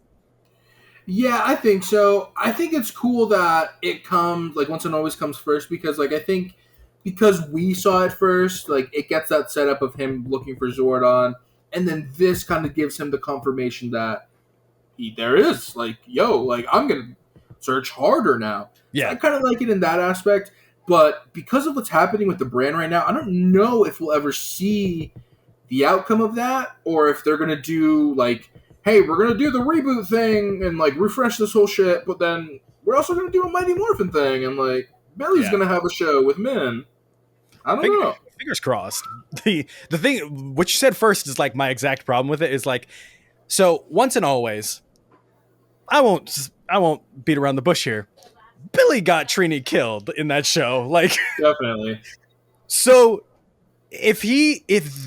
Yeah, I think so. I think it's cool that it comes, like, Once and Always comes first because, like, I think because we saw it first, like, it gets that setup of him looking for Zordon, and then this kind of gives him the confirmation that there is, like, like, I'm going to search harder now. Yeah. So I kind of like it in that aspect, but because of what's happening with the brand right now, I don't know if we'll ever see the outcome of that, or if they're going to do, like, hey, we're going to do the reboot thing and, like, refresh this whole shit, but then we're also going to do a Mighty Morphin thing, and, like, Billy's going to have a show with Min. I don't know. Fingers crossed. The thing, what you said first is, like, my exact problem with it is, like, so Once and Always, I won't beat around the bush here. Billy got Trini killed in that show. Like, definitely. So if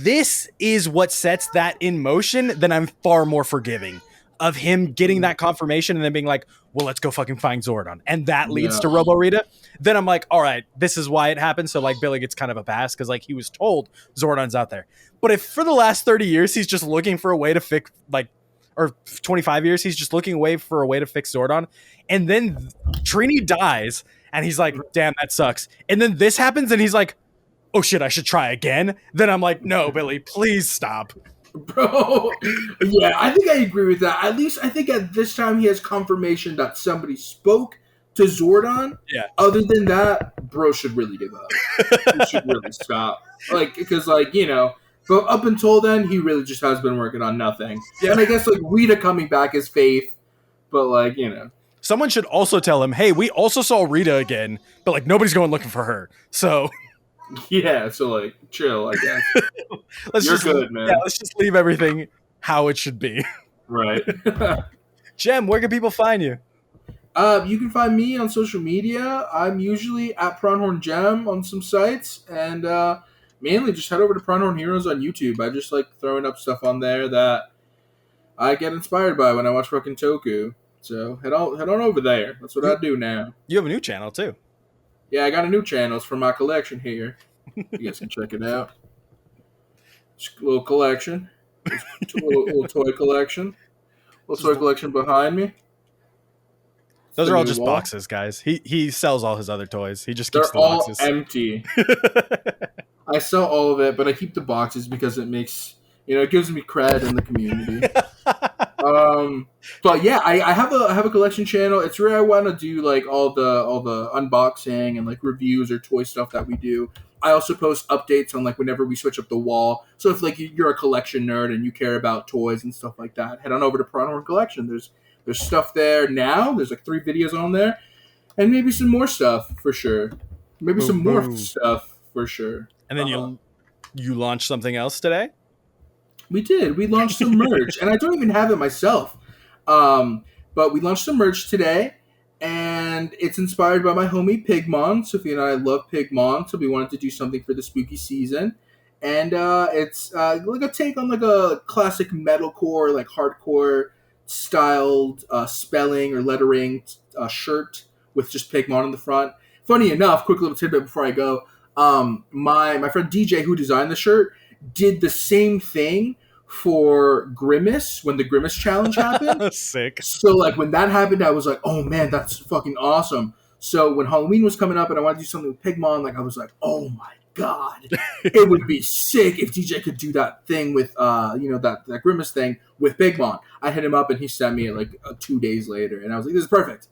this is what sets that in motion, then I'm far more forgiving of him getting that confirmation and then being like, well, let's go fucking find Zordon. And that leads to Robo Rita. Then I'm like, all right, this is why it happened. So like Billy gets kind of a pass because like he was told Zordon's out there. But if for the last 30 years, he's just looking for a way to fix, like, or 25 years, he's just looking away for a way to fix Zordon. And then Trini dies and he's like, damn, that sucks. And then this happens and he's like, oh shit, I should try again. Then I'm like, no, Billy, please stop. Bro, yeah, I think I agree with that. At least I think at this time he has confirmation that somebody spoke to Zordon. Yeah. Other than that, bro should really give up. He should really stop. Like, because, like, but up until then, he really just has been working on nothing. Yeah. And I guess, like, Rita coming back is faith, but, like, Someone should also tell him, hey, we also saw Rita again, but, like, nobody's going looking for her. So... Yeah, so, like, chill, I guess. You're good, man. Yeah, let's just leave everything how it should be. Right. Gem, where can people find you? You can find me on social media. I'm usually at PrawnhornGem on some sites, and mainly just head over to Prawnhorn Heroes on YouTube. I just like throwing up stuff on there that I get inspired by when I watch fucking Toku. So head on over there. That's what I do now. You have a new channel, too. Yeah, I got a new channel. It's from my collection here. You guys can check it out. Just a little collection. Little toy collection. Little toy collection behind me. Those are all just boxes, guys. He sells all his other toys. He just keeps the boxes. They're all empty. I sell all of it, but I keep the boxes because it makes, it gives me cred in the community. But yeah, I have a collection channel. It's where I want to do like all the unboxing and like reviews or toy stuff that we do. I also post updates on like whenever we switch up the wall. So if like you're a collection nerd and you care about toys and stuff like that, head on over to Prawnhorn Collection. There's stuff there now. There's like 3 videos on there. And maybe some more stuff for sure. Maybe Boom, some more boom. stuff for sure. And then you launched something else today? We did. We launched some merch, and I don't even have it myself. But we launched some merch today, and it's inspired by my homie Pigmon. Sophia and I love Pigmon, so we wanted to do something for the spooky season. And it's like a take on like a classic metalcore, like hardcore styled spelling or lettering shirt with just Pigmon in the front. Funny enough, quick little tidbit before I go. My friend DJ who designed the shirt did the same thing for Grimace when the Grimace challenge happened. Sick. So like when that happened, I was like, oh man, that's fucking awesome. So when Halloween was coming up and I wanted to do something with Pigmon, like I was like, oh my god, it would be sick if DJ could do that thing with that Grimace thing with Pigmon. I hit him up and he sent me it like 2 days later, and I was like, this is perfect.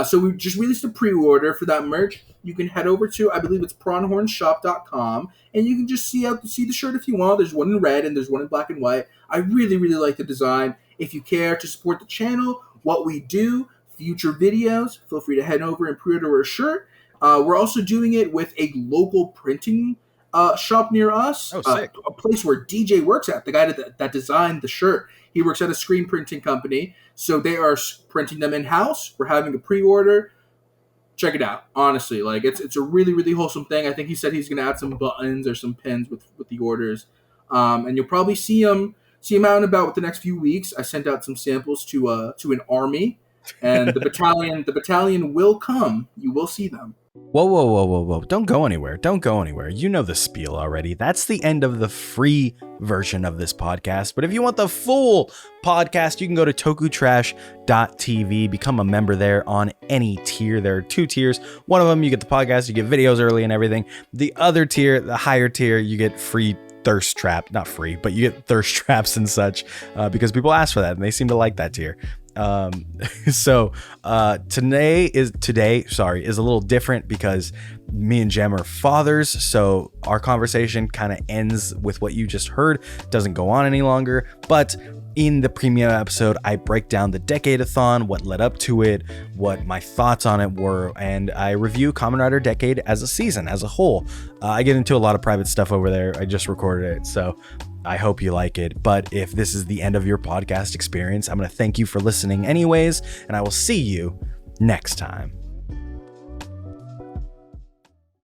So we just released a pre-order for that merch. You can head over to, I believe it's prawnhornshop.com, and you can just see the shirt if you want. There's one in red and there's one in black and white. I really, really like the design. If you care to support the channel, what we do, future videos, feel free to head over and pre-order a shirt. We're also doing it with a local printing shop near us. Oh, sick. A place where DJ works at, the guy that designed the shirt. He works at a screen printing company, so they are printing them in-house. We're having a pre-order. Check it out. Honestly, like it's a really, really wholesome thing. I think he said he's going to add some buttons or some pins with the orders. And you'll probably see him out and about with the next few weeks. I sent out some samples to an army, and the battalion will come. You will see them. Whoa. Don't go anywhere. You know the spiel already. That's the end of the free version of this podcast. But if you want the full podcast, you can go to tokutrash.tv, become a member there on any tier. There are 2 tiers. One of them, you get the podcast, you get videos early and everything. The other tier, the higher tier, you get free thirst trap. Not free, but you get thirst traps and such because people ask for that and they seem to like that tier. So today is a little different because me and Gem are fathers, so our conversation kind of ends with what you just heard, doesn't go on any longer. But in the premium episode, I break down the Decade-a-thon, what led up to it, what my thoughts on it were, and I review Kamen Rider Decade as a season, as a whole. I get into a lot of private stuff over there. I just recorded it, so I hope you like it. But if this is the end of your podcast experience, I'm going to thank you for listening anyways, and I will see you next time.